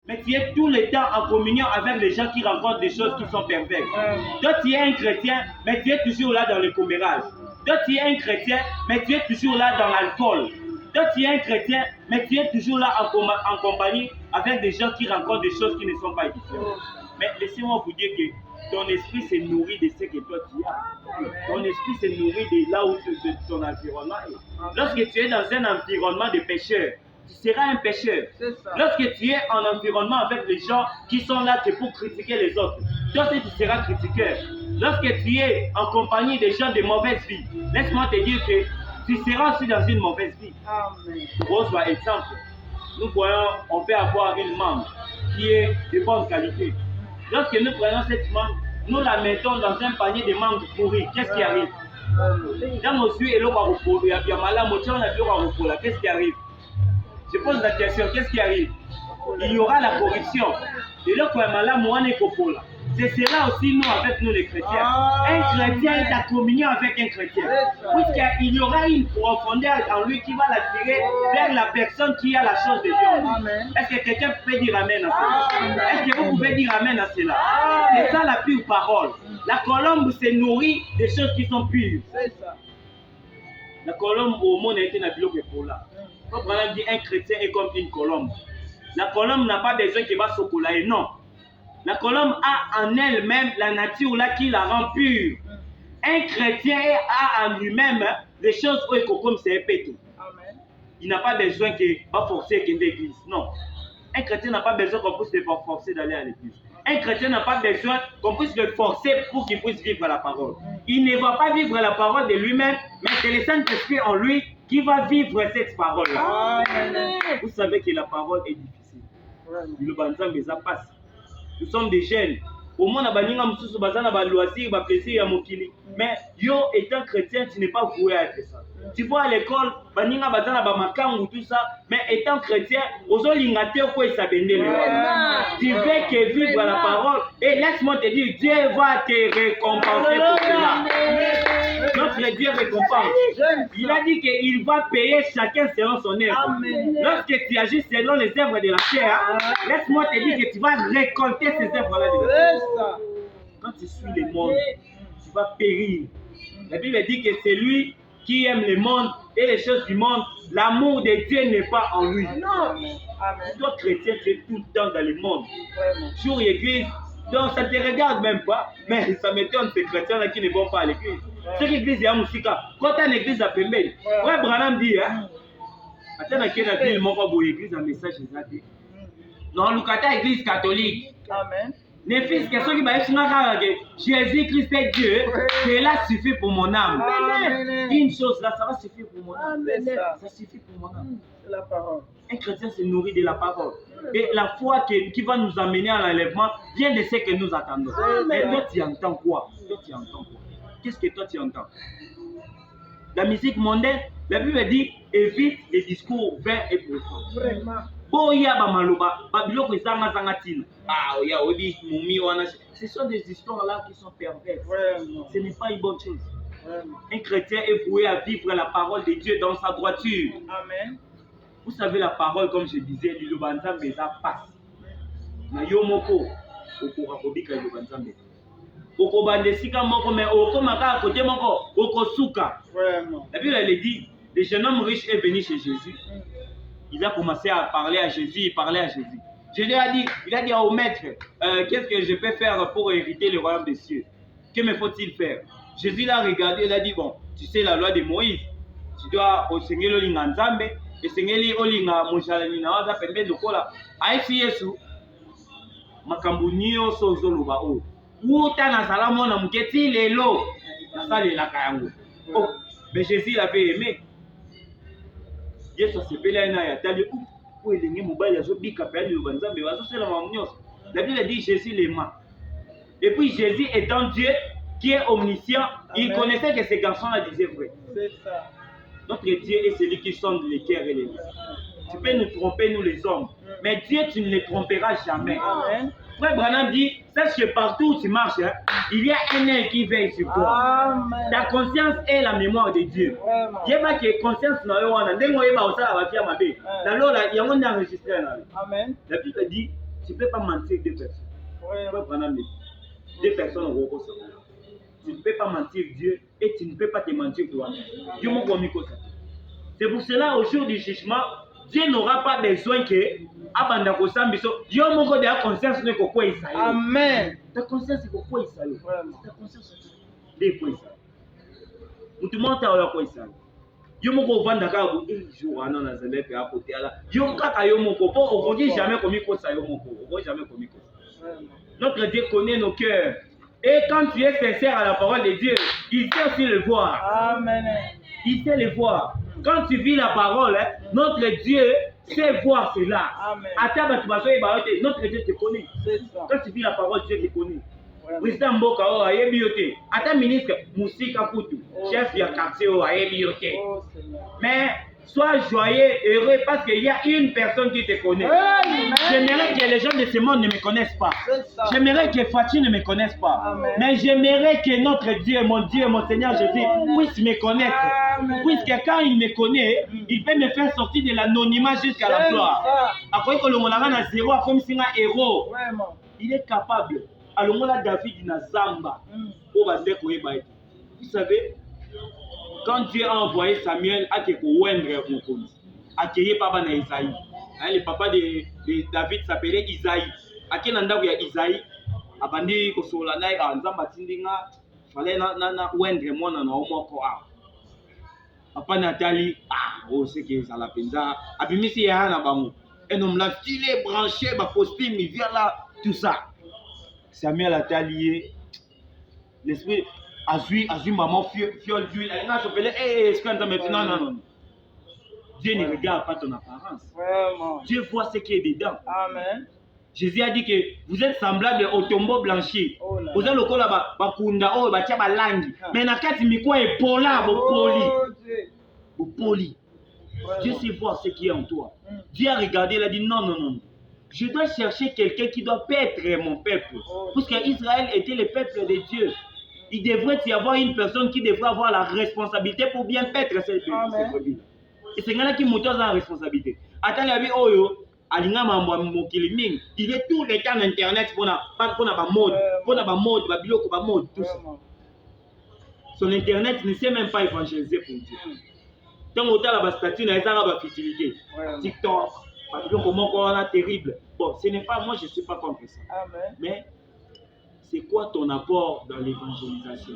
mais tu es tout le temps en communion avec les gens qui rencontrent des choses qui sont perverses. Toi, tu es un chrétien, mais tu es toujours là dans le commérage. Toi, tu es un chrétien, mais tu es toujours là dans l'alcool. Toi, tu es un chrétien, mais tu es toujours là en compagnie avec des gens qui rencontrent des choses qui ne sont pas édifiantes. Mais laissez-moi vous dire que ton esprit se nourrit de ce que toi tu as. Ton esprit se nourrit de là où ton environnement est. Lorsque tu es dans un environnement de pécheurs, tu seras un pécheur. Lorsque tu es en environnement avec des gens qui sont là que pour critiquer les autres, toi aussi tu seras critiqueur. Lorsque tu es en compagnie des gens de mauvaise vie, laisse-moi te dire que tu seras aussi dans une mauvaise vie. Pour par exemple, nous voyons, on peut avoir une mangue qui est de bonne qualité. Lorsque nous prenons cette mangue, nous la mettons dans un panier de mangues pourries. Qu'est-ce qui arrive? Qu'est-ce qui arrive? Je pose la question, qu'est-ce qui arrive? Il y aura la corruption. Et là, ce sera aussi nous avec nous les chrétiens. Un chrétien est en communion avec un chrétien. Puisqu'il y aura une profondeur en lui qui va l'attirer vers la personne qui a la chose de Dieu. Est-ce que quelqu'un peut dire amen à cela? Est-ce que vous pouvez dire amen à cela? C'est ça la pure parole. La colombe se nourrit des choses qui sont pures. La colombe au monde a été un bloc pour là. Quand on dit un chrétien est comme une colombe. La colombe n'a pas besoin qu'il va se coller. Non. La colombe a en elle-même la nature là qui la rend pure. Un chrétien a en lui-même des choses où il comme c'est un pétou. Il n'a pas besoin qu'il va forcer qu'il l'église. Non. Un chrétien n'a pas besoin qu'on puisse le forcer d'aller à l'église. Un chrétien n'a pas besoin qu'on puisse le forcer pour qu'il puisse vivre la parole. Il ne va pas vivre la parole de lui-même, mais c'est le Saint-Esprit en lui qui va vivre cette parole-là. Vous savez que la parole est difficile. Le banzam les a passé. Nous sommes des jeunes. Au moins, on a loisir, plaisir à mokili. Mais yo, étant chrétien, tu n'es pas voué à être ça. Tu vois à l'école, tout ça, mais étant chrétien, tu veux que vivre la parole. Et laisse-moi te dire, Dieu va te récompenser pour cela. Notre Dieu récompense. Il a dit qu'il va payer chacun selon son œuvre. Lorsque tu agis selon les œuvres de la chair, laisse-moi te dire que tu vas récolter ces œuvres-là de la chair. Quand tu suis le monde, tu vas périr. La Bible dit que c'est lui qui aime le monde et les choses du monde, l'amour de Dieu n'est pas en lui. Toi, chrétien, tu es tout le temps dans le monde. Jour église, donc ça ne te regarde même pas, mais ça m'étonne ces chrétiens-là qui ne vont pas à l'église. C'est l'église est à Moussika. Quand tu as une église à Pembele, ouais, Branham dit, attends, qu'il y a une église, un message exact. Non, Lucata, église catholique. Amen. Les fils, que ceux qui Jésus-Christ est Dieu, cela suffit pour mon âme. Une chose là, ça va suffire pour mon âme. Ça suffit pour mon âme. C'est la parole. Un chrétien se nourrit de la parole. Et la foi qui va nous amener à l'enlèvement vient de ce que nous attendons. Mais toi, tu entends quoi? Toi, tu entends quoi? Qu'est-ce que toi, tu entends? La musique mondaine, la Bible dit évite les discours vains et profonds. Vraiment. Ce sont des histoires là qui sont perverses. Ce n'est pas une bonne chose. Un chrétien est voué à vivre la parole de Dieu dans sa droiture. Amen. Vous savez la parole, comme je disais, le banzam beza passe. Na yo moko okorabobika le banzam beza. Okobandesika moko mais okomaka côté moko okosuka. Vraiment. La Bible elle dit, le jeune homme riche est venu chez Jésus. Il a commencé à parler à Jésus, il parlait à Jésus. Jésus il a dit au maître, qu'est-ce que je peux faire pour hériter le royaume des cieux? Que me faut-il faire? Jésus l'a regardé, il a dit, bon, tu sais la loi de Moïse, tu dois enseigner le linga nzambe, enseigner le linga mojalani na waza pembe lokola. Aïfi Yesu, makambunio sozo loba o. Uta na salamo na muketi lelo, na sale la kayango. Oh, mais Jésus l'avait aimé. Yesu asepela na ya tali où il est mobile yazo bika pa le banzambe wazo sela mamunyo. La Bible dit Jésus l'aima. Et puis Jésus étant Dieu qui est omniscient, il connaissait que ces garçons-là disaient vrai. C'est ça. Notre Dieu est celui qui sonde les cœurs et les vies. Tu peux nous tromper nous les hommes, mais Dieu tu ne les tromperas jamais. Amen. Frère Branham dit, sache que partout où tu marches, il y a un œil qui veille sur toi. Amen. Ta conscience est la mémoire de Dieu. Il n'y a pas que conscience n'a pas de Amen. La Bible dit, Tu ne peux pas mentir deux personnes. Deux personnes au Roko. Tu ne peux pas mentir Dieu et tu ne peux pas te mentir toi-même. Dieu m'a commis comme ça. C'est pour cela, au jour du jugement, Dieu n'aura pas besoin que Abanda Kosambiso, Dieu m'a dit à conscience ne quoi il s'agit. Amen. Ta conscience est quoi il s'agit. Ta conscience est quoi il s'agit. Vous te mentez à quoi il s'agit. Dieu m'a dit à Vanda et jour à non à Zambé à côté là. Dieu m'a dit à Yomoko, on dit jamais commis quoi ça Yomoko, on dit jamais commis quoi ça. Notre Dieu connaît nos cœurs. Et quand tu es sincère à la parole de Dieu, il sait aussi le voir. Amen. Il sait le voir. Quand tu vis la parole, notre Dieu sait voir cela. Amen. Notre Dieu te connaît. Quand tu vis la parole, Dieu te connaît. Président Mboka, Ata ministre Moussika Koutou, chef de quartier, mais sois joyeux, heureux, parce qu'il y a une personne qui te connaît. J'aimerais que les gens de ce monde ne me connaissent pas. J'aimerais que Fatih ne me connaisse pas. Amen. Mais j'aimerais que notre Dieu, mon Seigneur Jésus, puisse me connaître. Amen. Puisque quand il me connaît, il peut me faire sortir de l'anonymat jusqu'à la gloire. Après que le monde a zéro, comme si un héros, il est capable. Alors, on a David dans Zamba. Vous savez, quand Dieu a envoyé Samuel à Wendre Mokonzi, accueilli papa na Isaïe. Le papa de David s'appelait Isaïe. Akenanda ya Isaïe, abandi ko solana ya Nzamba tindinga, fallait na Wendre mwana na omoko a. Papa Nathalie, c'est que ça la penza. Abimisi ya na bango. Un homme là stylé, branché, ba costume, il vient là, tout ça. Samuel a allié l'esprit azui maman fiole d'huile. Est-ce que maintenant non. Dieu ne regarde pas ton apparence. Dieu voit ce qui est dedans. Amen. Jésus a dit que vous êtes semblable au tombeau blanchi. Vous êtes le là bakunda oh batia balangi. Mais na kati mikwa epola bo poli. Dieu sait voir ce qui est en toi. Dieu a regardé, il a dit non. Je dois chercher quelqu'un qui doit paître mon peuple. Parce qu'Israël était le peuple de Dieu. Il devrait y avoir une personne qui devrait avoir la responsabilité pour bien paître cette peuple. Et c'est là qui monte dans la responsabilité. Attends, il y a Oyo, il est tout le temps sur Internet pour la mode, tout ça. Son Internet ne sait même pas évangéliser pour Dieu. Tant autant la statue, il y a la fertilité. TikTok. Comment on a terrible. Bon, ce n'est pas moi, je ne suis pas contre ça. Amen. Mais c'est quoi ton apport dans l'évangélisation?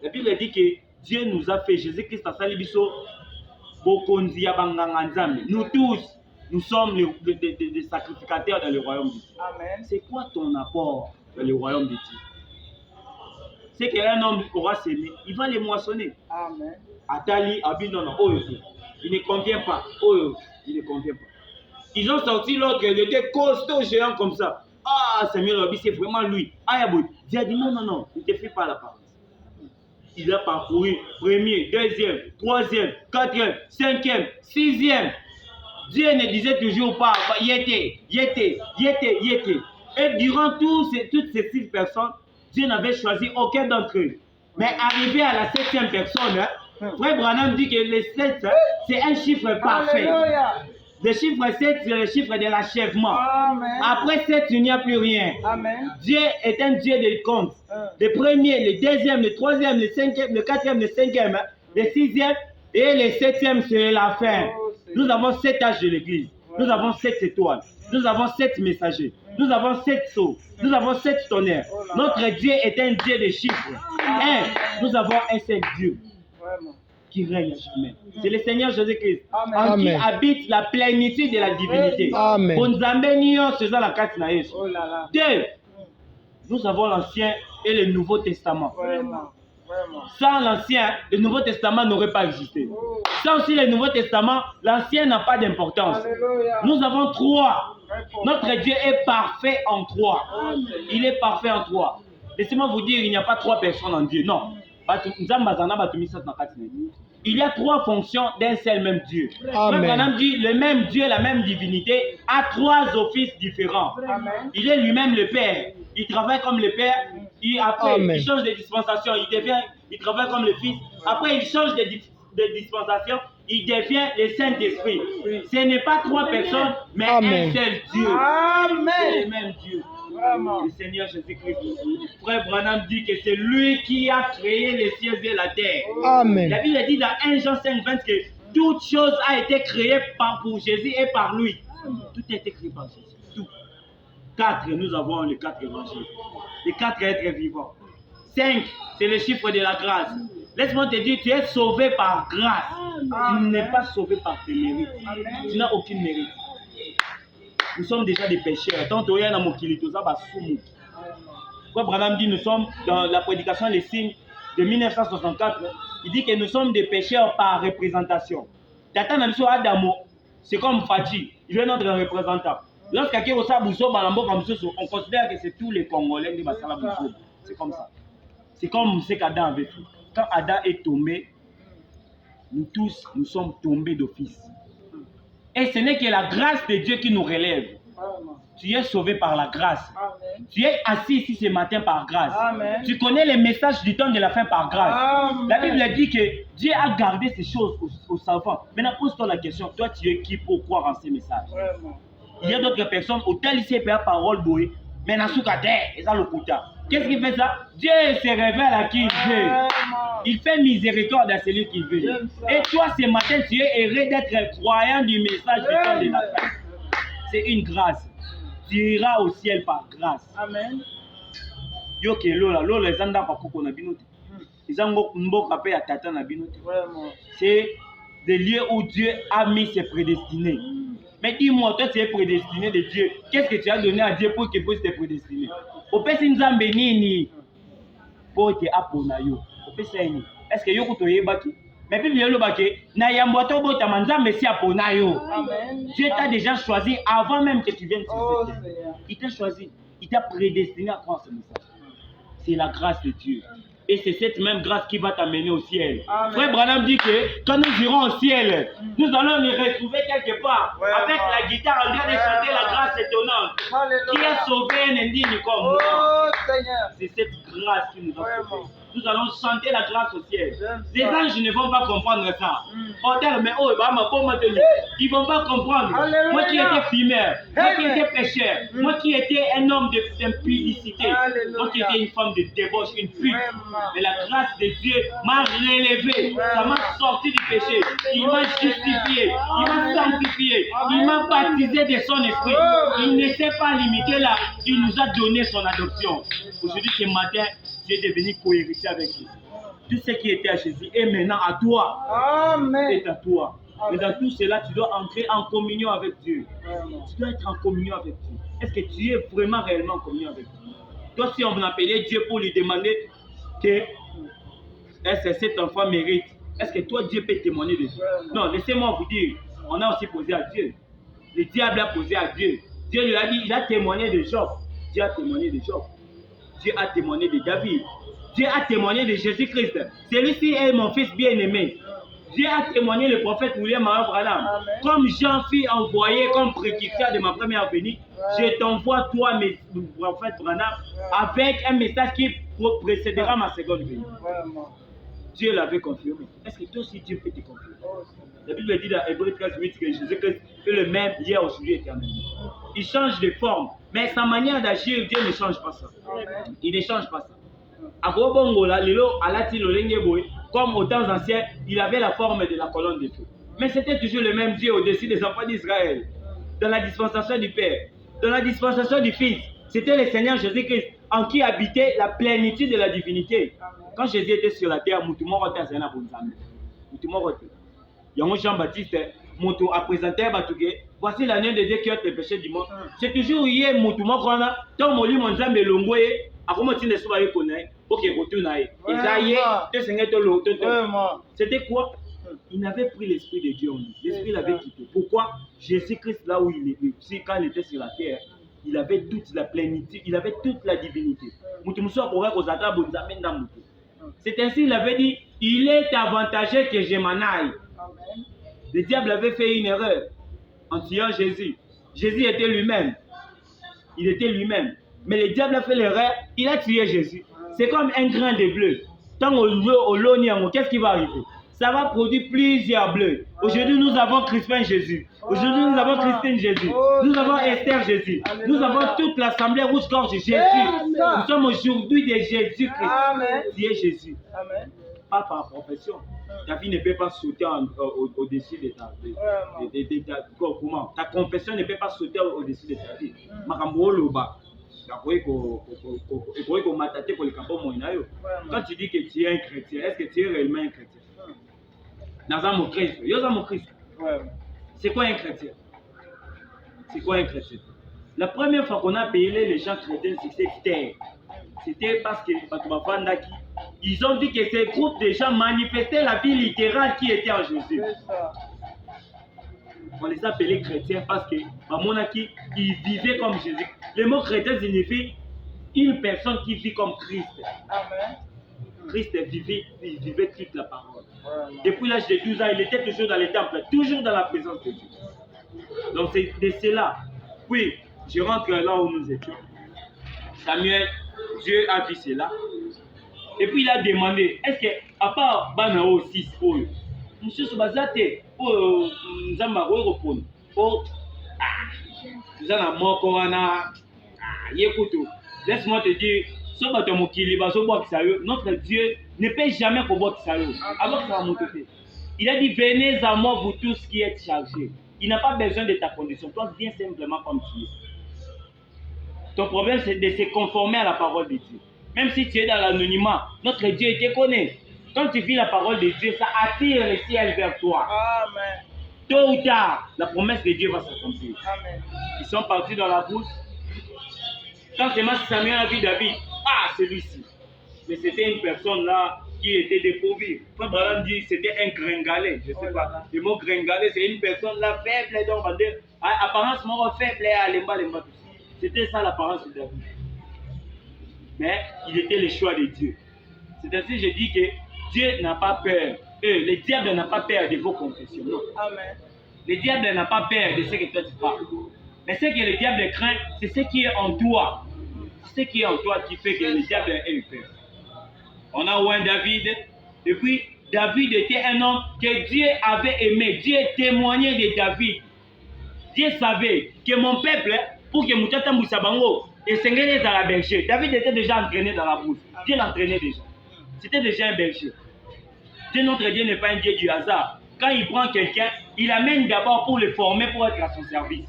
La Bible dit que Dieu nous a fait, Jésus-Christ a fait l'Ibiso, nous tous, nous sommes des sacrificateurs dans le royaume de Dieu. Amen. C'est quoi ton apport dans le royaume de Dieu? C'est qu'un homme aura sémé, il va les moissonner. Amen. Atali, Abindon, il ne convient pas. Il ne convient pas. Ils ont sorti l'autre, il était costaud géant comme ça. Samuel Obi, c'est vraiment lui. Dieu a dit non, il ne te fait pas l'apparence. Il a parcouru premier, deuxième, troisième, quatrième, cinquième, sixième. Dieu ne disait toujours pas, yété. Et durant toutes ces 6 personnes, Dieu n'avait choisi aucun d'entre eux. Mais arrivé à la 7e personne, Frère Branham dit que le 7, c'est un chiffre parfait. Alléluia. Le chiffre 7, c'est le chiffre de l'achèvement. Après 7, il n'y a plus rien. Amen. Dieu est un Dieu de compte. Le premier, le deuxième, le troisième, le cinquième, le quatrième, le cinquième, le sixième et le 7e, c'est la fin. Nous avons 7 âges de l'église. Nous avons 7 étoiles. Nous avons 7 messagers. Nous avons 7 sceaux. Nous avons 7 tonnerres. Notre Dieu est un Dieu de chiffres. Nous avons un seul Dieu qui règne à jamais. C'est le Seigneur Jésus-Christ en qui habite la plénitude de la divinité. Amen. Deux, nous avons l'Ancien et le Nouveau Testament. Sans l'Ancien, le Nouveau Testament n'aurait pas existé. Sans aussi le Nouveau Testament, l'Ancien n'a pas d'importance. Nous avons 3. Notre Dieu est parfait en 3. Il est parfait en 3. Laissez-moi vous dire, il n'y a pas 3 personnes en Dieu. Non. Il y a 3 fonctions d'un seul même Dieu. Amen. Dit, le même Dieu, la même divinité, a 3 offices différents. Amen. Il est lui-même le Père. Il travaille comme le Père. Après, il change de dispensation. Il travaille comme le Fils. Après, il change de dispensation. il devient le Saint-Esprit. Ce n'est pas 3 personnes, mais Amen. un seul Dieu. Amen. C'est le même Dieu. Vraiment. Le Seigneur Jésus-Christ. Frère Branham dit que c'est lui qui a créé les cieux et la terre. Amen. La Bible dit dans 1 Jean 5, 20 que toute chose a été créée pour Jésus et par lui. Tout a été créé par Jésus. Tout. 4, nous avons les 4 évangiles. Les 4 êtres vivants. 5, c'est le chiffre de la grâce. Laisse-moi te dire, tu es sauvé par grâce. Tu n'es pas sauvé par tes mérites. Tu n'as aucune mérite. Nous sommes déjà des pécheurs. Tant qu'il y a un mokilito, ça va soumu. Quand Branham dit nous sommes dans la prédication Les Signes de 1964, il dit que nous sommes des pécheurs par représentation. Tata Nabiso Adamo, c'est comme Fadji, il est notre représentant. Lorsqu'il y a on considère que c'est tous les Congolais qui vont faire la. C'est comme ça. C'est comme ce qu'Adam avait fait. Quand Adam est tombé, nous tous, nous sommes tombés d'office. Et ce n'est que la grâce de Dieu qui nous relève. Tu es sauvé par la grâce. Amen. Tu es assis ici ce matin par grâce. Amen. Tu connais les messages du temps de la fin par grâce. Amen. La Bible dit que Dieu a gardé ces choses aux savants. Maintenant, pose-toi la question, toi tu es qui pour croire en ces messages? Vraiment. Il y a d'autres personnes, au tel ici, la parole, mais dans ce cas, ils ont le couteau. Qu'est-ce qu'il fait ça? Dieu se révèle à qui il veut. Il fait miséricorde à celui qu'il veut. Et toi, ce matin, tu es heureux d'être croyant du message du temps de la fin. C'est une grâce. Tu iras au ciel par grâce. Amen. Yo ke lola les anda pa koko na binote. Izango mboka pe ya tata na binote. C'est des lieux où Dieu a mis ses prédestinés. Mais dis-moi, toi tu es prédestiné de Dieu. Qu'est-ce que tu as donné à Dieu pour qu'il puisse te prédestiner? Opesi nzambe nini pour te apona yo. Opesi nini? Est-ce que yo kutoyebaki? Mais puis le baké, na yamboto bota manzambe si apona yo. Amen. Dieu t'a déjà choisi avant même que tu viennes sur cette terre. Il t'a choisi, il t'a prédestiné à croire ce message. C'est la grâce de Dieu. Et c'est cette même grâce qui va t'amener au ciel. Amen. Frère Branham dit que quand nous irons au ciel, nous allons les retrouver quelque part. Ouais, avec la guitare, on vient de chanter la grâce étonnante. Alléluia. Qui a sauvé un indigne comme moi. C'est cette grâce qui nous a sauvés. Nous allons chanter la grâce au ciel. Les anges ne vont pas comprendre ça. Mais oh, ils ne vont pas comprendre. Alléluia. Moi qui étais fumeur, moi qui étais pécheur, moi qui étais un homme d'impudicité, moi qui étais une femme de débauche, une pute. Mais la grâce de Dieu m'a relevé, ça m'a sorti du péché, il m'a justifié, il m'a sanctifié, il m'a baptisé de son esprit. Il ne s'est pas limité là, il nous a donné son adoption. Aujourd'hui, ce matin, tu es devenu co-héritier avec Jésus. Tout ce qui était à Jésus est maintenant à toi. Amen. C'est à toi. Amen. Mais dans tout cela, tu dois entrer en communion avec Dieu. Amen. Tu dois être en communion avec Dieu. Est-ce que tu es vraiment réellement en communion avec Dieu? Toi, si on appelait Dieu pour lui demander que est-ce que cet enfant mérite, est-ce que toi, Dieu peut témoigner de Dieu? Non, laissez-moi vous dire, on a aussi posé à Dieu. Le diable a posé à Dieu. Dieu lui a dit, il a témoigné de Job. Dieu a témoigné de Job. Dieu a témoigné de David. Dieu a témoigné de Jésus-Christ. Celui-ci est mon fils bien-aimé. Dieu a témoigné le prophète William Marion Branham. Comme Jean fut envoyé comme prédicteur de ma première venue, je t'envoie toi, mes prophètes Branham, avec un message qui précédera ma seconde venue. Dieu l'avait confirmé. Est-ce que toi aussi Dieu peut te confirmer? La Bible dit dans Hébreux 13:8 que Jésus-Christ est le même hier, aujourd'hui, éternellement. Il change de forme, mais sa manière d'agir, Dieu ne change pas ça. Il ne change pas ça. Comme aux temps anciens, il avait la forme de la colonne de feu. Mais c'était toujours le même Dieu au-dessus des enfants d'Israël. Dans la dispensation du Père, dans la dispensation du Fils, c'était le Seigneur Jésus-Christ en qui habitait la plénitude de la divinité. Quand Jésus était sur la terre, Jean-Baptiste a présenté voici l'année de Dieu qui ôte les péchés du monde. C'est toujours hier, c'était quoi? Il n'avait pris l'esprit de Dieu en lui. L'esprit l'avait quitté. Pourquoi? Jésus-Christ, là où il était, quand il était sur la terre, il avait toute la plénitude, il avait toute la divinité. C'est ainsi qu'il avait dit, il est avantageux que je m'en aille. Le diable avait fait une erreur en tuant Jésus. Jésus était lui-même. Il était lui-même. Mais le diable a fait l'erreur, il a tué Jésus. C'est comme un grain de bleu. Tant au l'oignon, qu'est-ce qui va arriver? ça va produire plusieurs bleus. Aujourd'hui, nous avons Crispin Jésus. Aujourd'hui, nous avons Christine Jésus. Nous avons Esther Jésus. Nous avons toute l'assemblée rouge-gorge Jésus. Nous sommes aujourd'hui des Jésus-Christ. Qui est Jésus. Pas par profession. Ta vie ne peut pas sauter au-dessus de ta vie. Comment? Ta confession ne peut pas sauter au-dessus de ta vie. Quand tu dis que tu es un chrétien, est-ce que tu es réellement un chrétien? C'est quoi un chrétien? C'est quoi un chrétien? La première fois qu'on a payé les gens chrétiens, c'était parce que ils ont dit que ces groupes de gens manifestaient la vie littérale qui était en Jésus. On les appelait chrétiens parce que ils vivaient comme Jésus. Le mot chrétien signifie une personne qui vit comme Christ. Amen. Christ vivait toute la parole. Depuis l'âge de 12 ans, il était toujours dans les temples, toujours dans la présence de Dieu. Donc c'est de cela. Puis, je rentre là où nous étions. Samuel, Dieu a vu cela. Et puis il a demandé, est-ce que, à part Banao 6, monsieur Soubazate, nous avons repris. Nous avons mort, laisse-moi te dire, notre Dieu ne peut jamais pour il a dit, venez à moi, vous tous qui êtes chargés. Il n'a pas besoin de ta condition. Toi, viens simplement comme tu es. Ton problème, c'est de se conformer à la parole de Dieu. Même si tu es dans l'anonymat, notre Dieu te connaît. Quand tu vis la parole de Dieu, ça attire le ciel vers toi. Amen. Tôt ou tard, la promesse de Dieu va s'accomplir. Ils sont partis dans la brousse. Quand Samuel a vu David, celui-ci. Mais c'était une personne là qui était dépourvue. Quand Branham dit c'était un gringalet, je ne sais pas. Le mot gringalet, c'est une personne là faible, donc on va dire, apparence faible, c'était ça l'apparence de David. Mais il était le choix de Dieu. C'est ainsi que je dis que Dieu n'a pas peur. Le diable n'a pas peur de vos confessions. Non. Amen. Le diable n'a pas peur de ce que toi tu parles. Mais ce que le diable craint, c'est ce qui est en toi. C'est ce qui est en toi qui fait que le diable ait peur. On a oint David. Et puis, David était un homme que Dieu avait aimé. Dieu témoignait de David. Dieu savait que mon peuple, pour que Moutata Moussabango et Sengene dans la berger, David était déjà entraîné dans la brousse. Dieu l'entraînait déjà. C'était déjà un berger. Dieu, notre Dieu, n'est pas un Dieu du hasard. Quand il prend quelqu'un, il l'amène d'abord pour le former, pour être à son service.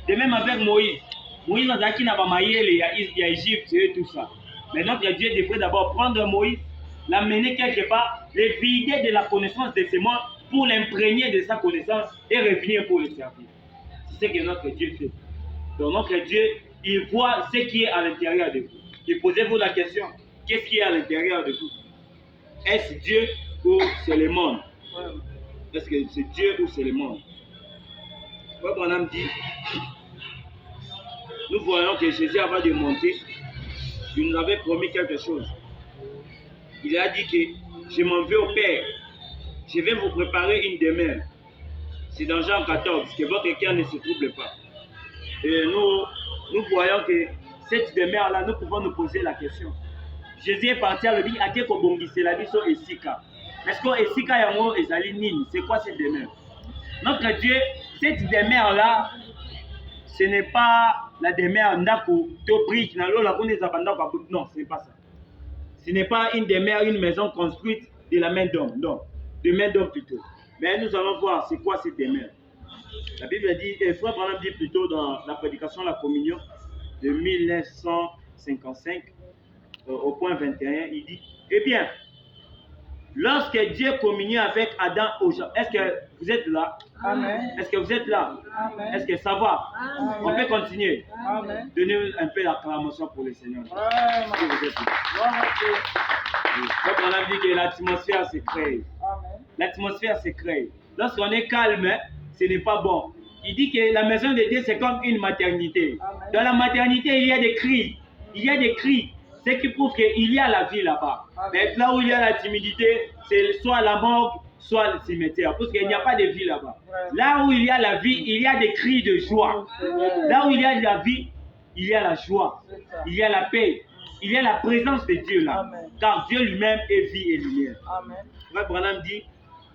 De même avec Moïse. Moïse n'a pas il y a Égypte et tout ça. Mais notre Dieu devrait d'abord prendre Moïse, l'amener quelque part, le vider de la connaissance de ce monde pour l'imprégner de sa connaissance et revenir pour le servir. C'est ce que notre Dieu fait. Donc notre Dieu, il voit ce qui est à l'intérieur de vous. Et posez-vous la question, qu'est-ce qui est à l'intérieur de vous? Est-ce Dieu ou c'est le monde? Est-ce que c'est Dieu ou c'est le monde? Comme on a dit, nous voyons que Jésus, avant de monter, il nous avait promis quelque chose. Il a dit que je m'en vais au Père. Je vais vous préparer une demeure. C'est dans Jean 14, que votre cœur ne se trouble pas. Et nous voyons que cette demeure-là, nous pouvons nous poser la question. Jésus est parti à l'objet à Kekobongi, c'est la vie sur Esika. Est-ce que Esika Yango et Zalinine, c'est quoi cette demeure? Notre Dieu, cette demeure-là, ce n'est pas la demeure Ndako, Tobrik, non, ce n'est pas ça. Ce n'est pas une demeure, une maison construite de la main d'homme, non, de main d'homme plutôt. Mais nous allons voir c'est quoi cette demeure. La Bible dit, et Frère Branham dit plutôt dans la prédication de la communion de 1955, au point 21, il dit, eh bien, lorsque Dieu communiait avec Adam au jardin, est-ce que vous êtes là? Amen. Est-ce que vous êtes là? Amen. Est-ce que ça va? Amen. On peut continuer. Amen. Donnez un peu l'acclamation pour le Seigneur. Amen. Si vous êtes là. Quand on a dit que l'atmosphère se crée. L'atmosphère se crée. Lorsqu'on est calme, ce n'est pas bon. Il dit que la maison de Dieu, c'est comme une maternité. Amen. Dans la maternité, il y a des cris. Il y a des cris. Ce qui prouve qu'il y a la vie là-bas. Mais là où il y a la timidité, c'est soit la morgue, soit le cimetière. Parce qu'il n'y a pas de vie là-bas. Là où il y a la vie, il y a des cris de joie. Là où il y a la vie, il y a la joie. Il y a la paix. Il y a la présence de Dieu là. Car Dieu lui-même est vie et lumière. Frère Branham dit,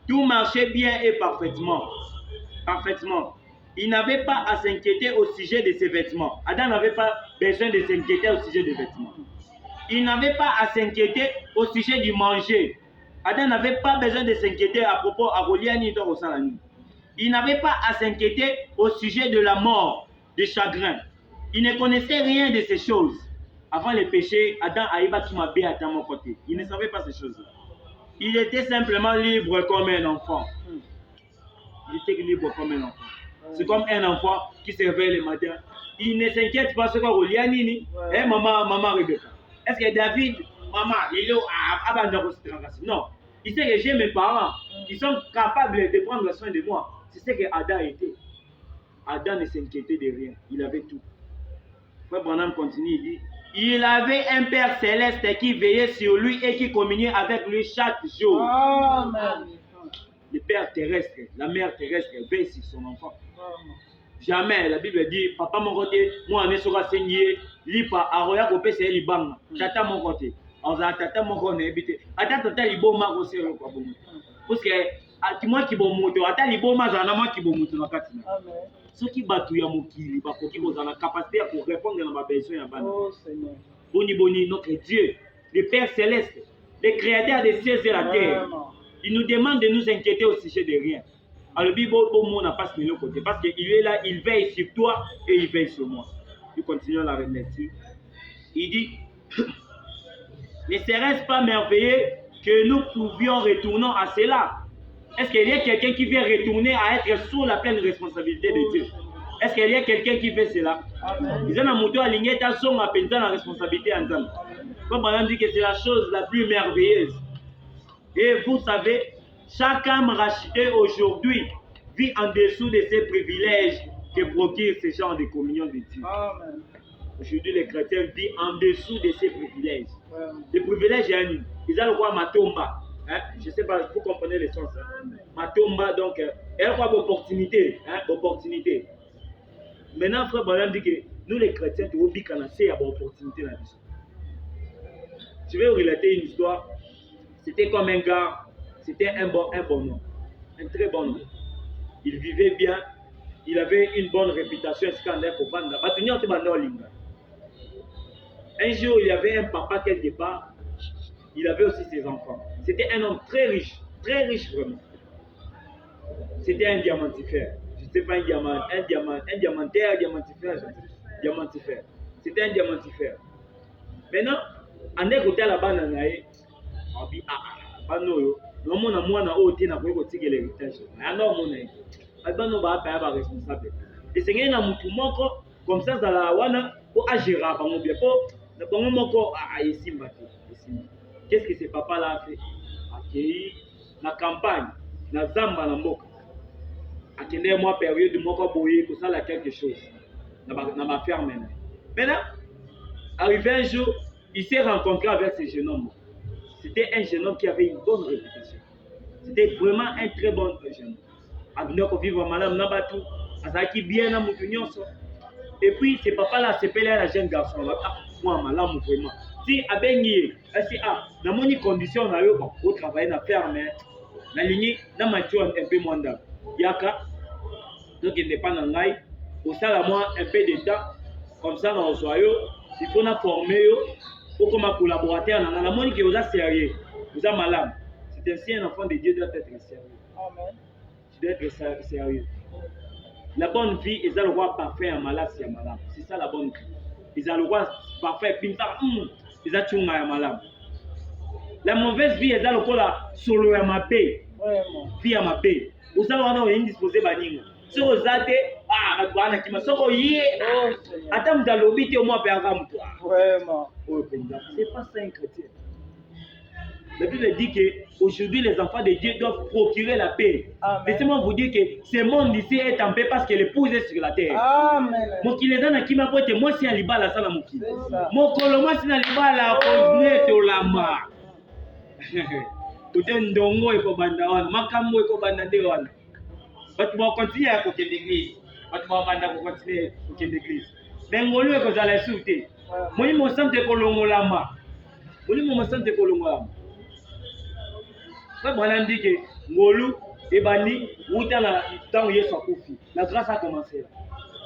Tout marchait bien et parfaitement. Parfaitement. Il n'avait pas à s'inquiéter au sujet de ses vêtements. Adam n'avait pas besoin de s'inquiéter au sujet des vêtements. Il n'avait pas à s'inquiéter au sujet du manger. Adam n'avait pas besoin de s'inquiéter à propos à Goliani de Rosalani. Il n'avait pas à s'inquiéter au sujet de la mort, des chagrins. Il ne connaissait rien de ces choses. Avant le péché, Adam arriva qui m'a bien à mon côté. Il ne savait pas ces choses-là. Il était simplement libre comme un enfant. Il était libre comme un enfant. C'est comme un enfant qui se réveille le matin. Il ne s'inquiète pas sur quoi Goliani. Eh, maman Rebecca. Est-ce que David, maman, Lilo, non. Il sait que j'ai mes parents. Ils sont capables de prendre soin de moi. C'est ce que Adam était. Adam ne s'inquiétait de rien. Il avait tout. Frère Branham continue, il dit, il avait un Père céleste qui veillait sur lui et qui communiait avec lui chaque jour. Amen. Le Père terrestre, la Mère terrestre veille sur son enfant. Jamais, la Bible dit, papa mon côté, moi, je suis enseigné, lipa, aroya kopé, c'est libang. Tata mon côté. On a tata mon côté, habité. Attends, tata libo ma aussi, quoi, bon. Parce que, moi qui bon moto, attends libo ma, j'en ai moi qui bon moto, na katina. Amen. Ceux qui battent ya mokili, parce qu'ils ont la capacité pour répondre à ma besoin à bana. Oh Seigneur. Boni, notre Dieu, le Père céleste, le créateur des cieux et la terre. Il nous demande de nous inquiéter au sujet de rien. Alors, le Bible, on n'a pas ce côté. Parce qu'il est là, il veille sur toi et il veille sur moi. Nous continuons la lecture. Il dit, ne serait-ce pas merveilleux que nous pouvions retourner à cela? Est-ce qu'il y a quelqu'un qui vient retourner à être sous la pleine responsabilité de Dieu? Est-ce qu'il y a quelqu'un qui fait cela? Ils ont un mouton aligné, ils sont à peine dans la responsabilité en temps. Comme on dit que c'est la chose la plus merveilleuse. Et vous savez, chaque âme rachetée aujourd'hui vit en dessous de ces privilèges que procure ce genre de communion de Dieu. Amen. Aujourd'hui, les chrétiens vivent en dessous de ces privilèges. Les privilèges, ils ont le droit à Matomba. Hein? Je ne sais pas, vous comprenez le sens. Hein? Matomba, donc, elle a quoi opportunité. Hein? Opportunité. Maintenant, frère Branham dit que nous, les chrétiens, nous avons une opportunité dans la vie. Je vais vous relater une histoire. C'était comme un gars, c'était un bon nom, un très bon nom. Il vivait bien, il avait une bonne réputation scandale pour Banda. Un jour, il y avait un papa quelque part, il avait aussi ses enfants. C'était un homme très riche vraiment. C'était un diamantifère. Je ne sais pas un diamantaire, diamantifère. C'était un diamantifère. Maintenant, on est côté la bande responsable. Et c'est un moutou moko comme ça dans la wana pour agir à bango bien pour na bango moko a yesimba. Qu'est-ce que ce papa là a fait? Accueilli la campagne na zamba na mboka. Akende moi période de moko boyer pour ça la quelque chose na ma ferme. Maintenant arrivé un jour, il s'est rencontré avec ce jeune homme. C'était un jeune homme qui avait une bonne réputation. C'était vraiment un très bon jeune homme. Et puis, ce papa-là s'appelait un jeune garçon. Moi, malam, vraiment. Si Abengi, si dans mon condition, on travaille dans la ferme, la ligne, dans ma joie, un peu moins d'âme. Yaka, donc il n'est pas dans l'ail. Au salaire, moi, un peu de temps, comme ça, dans le soyau, il faut nous former. Ou comme un collaborateur, on a la monnaie qui est sérieux, vous êtes malade. C'est ainsi un enfant de Dieu doit être sérieux. Amen. Tu dois être sérieux. La bonne vie, ils ont le roi parfait en malade, c'est malade. C'est ça la bonne vie. Ils ont le roi parfait, ils ont tout malade. La mauvaise vie, ils ont le roi solo à ma paix. Vie à ma paix. Vous avez indisposé baningo. Si vous avez qui m'a sorti, attends, dans l'obité au moins pergame toi. Vraiment. C'est pas ça un chrétien. La Bible dit qu'aujourd'hui, les enfants de Dieu doivent procurer la paix. Laissez-moi vous dire que ce monde ici est en paix parce que l'épouse est sur la terre. Amen. Moi qui les donne à qui m'a pote, moi si aliba la sana muki. Moi koloma si aliba la konne to lama. Tout un dongo et ko banda wan, makambo et ko banda de wan. Batu ba continuer à côté de l'église. Batu ba banda ko continuer à côté de l'église. Bengolu e ko zala souté. Moi mo sante ko longo lama. Moi mo sante ko longo lama. Frère Branham dit que Ngolu et Bani, où dans le temps où il est sorti, la grâce a commencé là.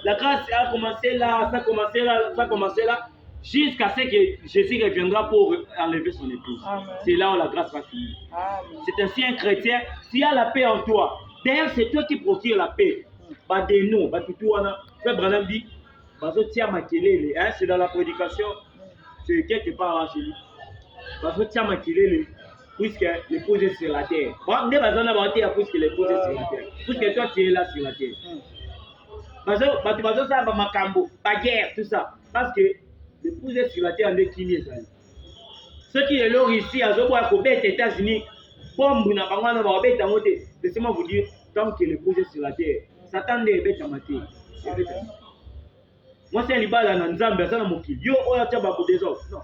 La grâce a commencé là, ça a commencé là, ça a commencé là, jusqu'à ce que Jésus reviendra pour enlever son épouse. C'est là où la grâce va finir. C'est ainsi un chrétien, s'il y a la paix en toi, d'ailleurs c'est toi qui procure la paix. Pas des noms, pas tout tout. Frère Branham dit, c'est dans la prédication, c'est quelque part là chez lui. Parce que tu as maquillé puisque l'épouse est sur la terre. Moi, je n'ai pas besoin d'avoir puisque l'épouse est sur la terre. Puisque toi, tu es là sur la terre. Parce que ça va macambo, pas guerre, tout ça. Parce que l'épouse est sur la terre, on est qui est ça. Ceux qui est là ici, à Zoboa, aux États-Unis, bombe, n'a pas mal de bêtes à monter. Laissez-moi vous dire, tant que l'épouse est sur la terre, Satan est bête à mater. Moi, c'est un libat dans Nzambe, ça n'a mon qui. Yo, oh, tu as pas des autres. Non.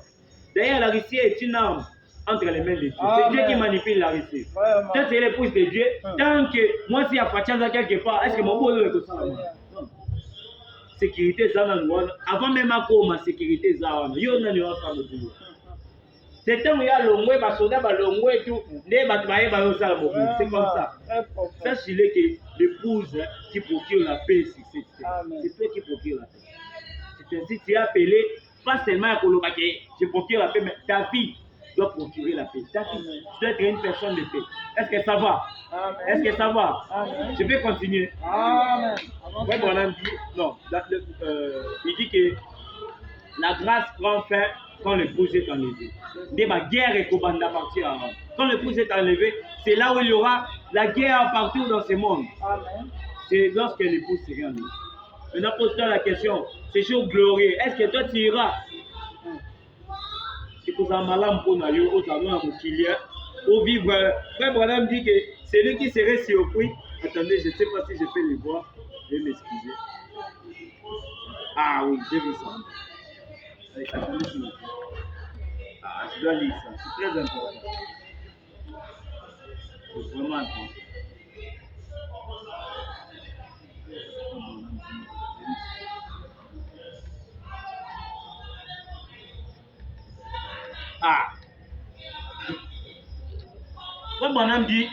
D'ailleurs, la Russie est une arme entre les mains de Dieu. C'est Dieu qui manipule la Russie. Peut-être c'est l'épouse de Dieu. Tant que moi, s'il y a pas de chance quelque part, est-ce que mon beau est comme ça? Sécurité, ça, avant même à quoi ma sécurité, ça, yo, n'a pas ça, c'est tant qu'il y a l'ongoué, ma soldat, l'ongoué et tout, c'est comme ça. Sachez que l'épouse qui procure la paix, c'est toi qui procure la paix. C'est ainsi que tu es appelé, pas seulement à Kolobake, je procure la paix, mais ta fille doit procurer la paix. Ta fille doit être une personne de paix. Est-ce que ça va? Est-ce que ça va? Je vais continuer. Amen. Ouais, bon, on dit, non, il dit que la grâce prend fin quand l'épouse est enlevée. Des guerres et combat partir avant. Quand l'épouse est enlevée, c'est là où il y aura la guerre partout dans ce monde. C'est lorsque l'épouse sera enlevée. Maintenant, pose-toi la question, c'est jour glorieux. Est-ce que toi tu iras? C'est pour ça que pour nous, au salon pour vivre. Frère Branham dit que c'est lui qui serait surpris. Attendez, je ne sais pas si je peux le voir. Je vais m'excuser. Ah oui, j'ai vu ça. Ah, je dois lire ça. C'est très important. C'est vraiment important. Ah. Comme Branham dit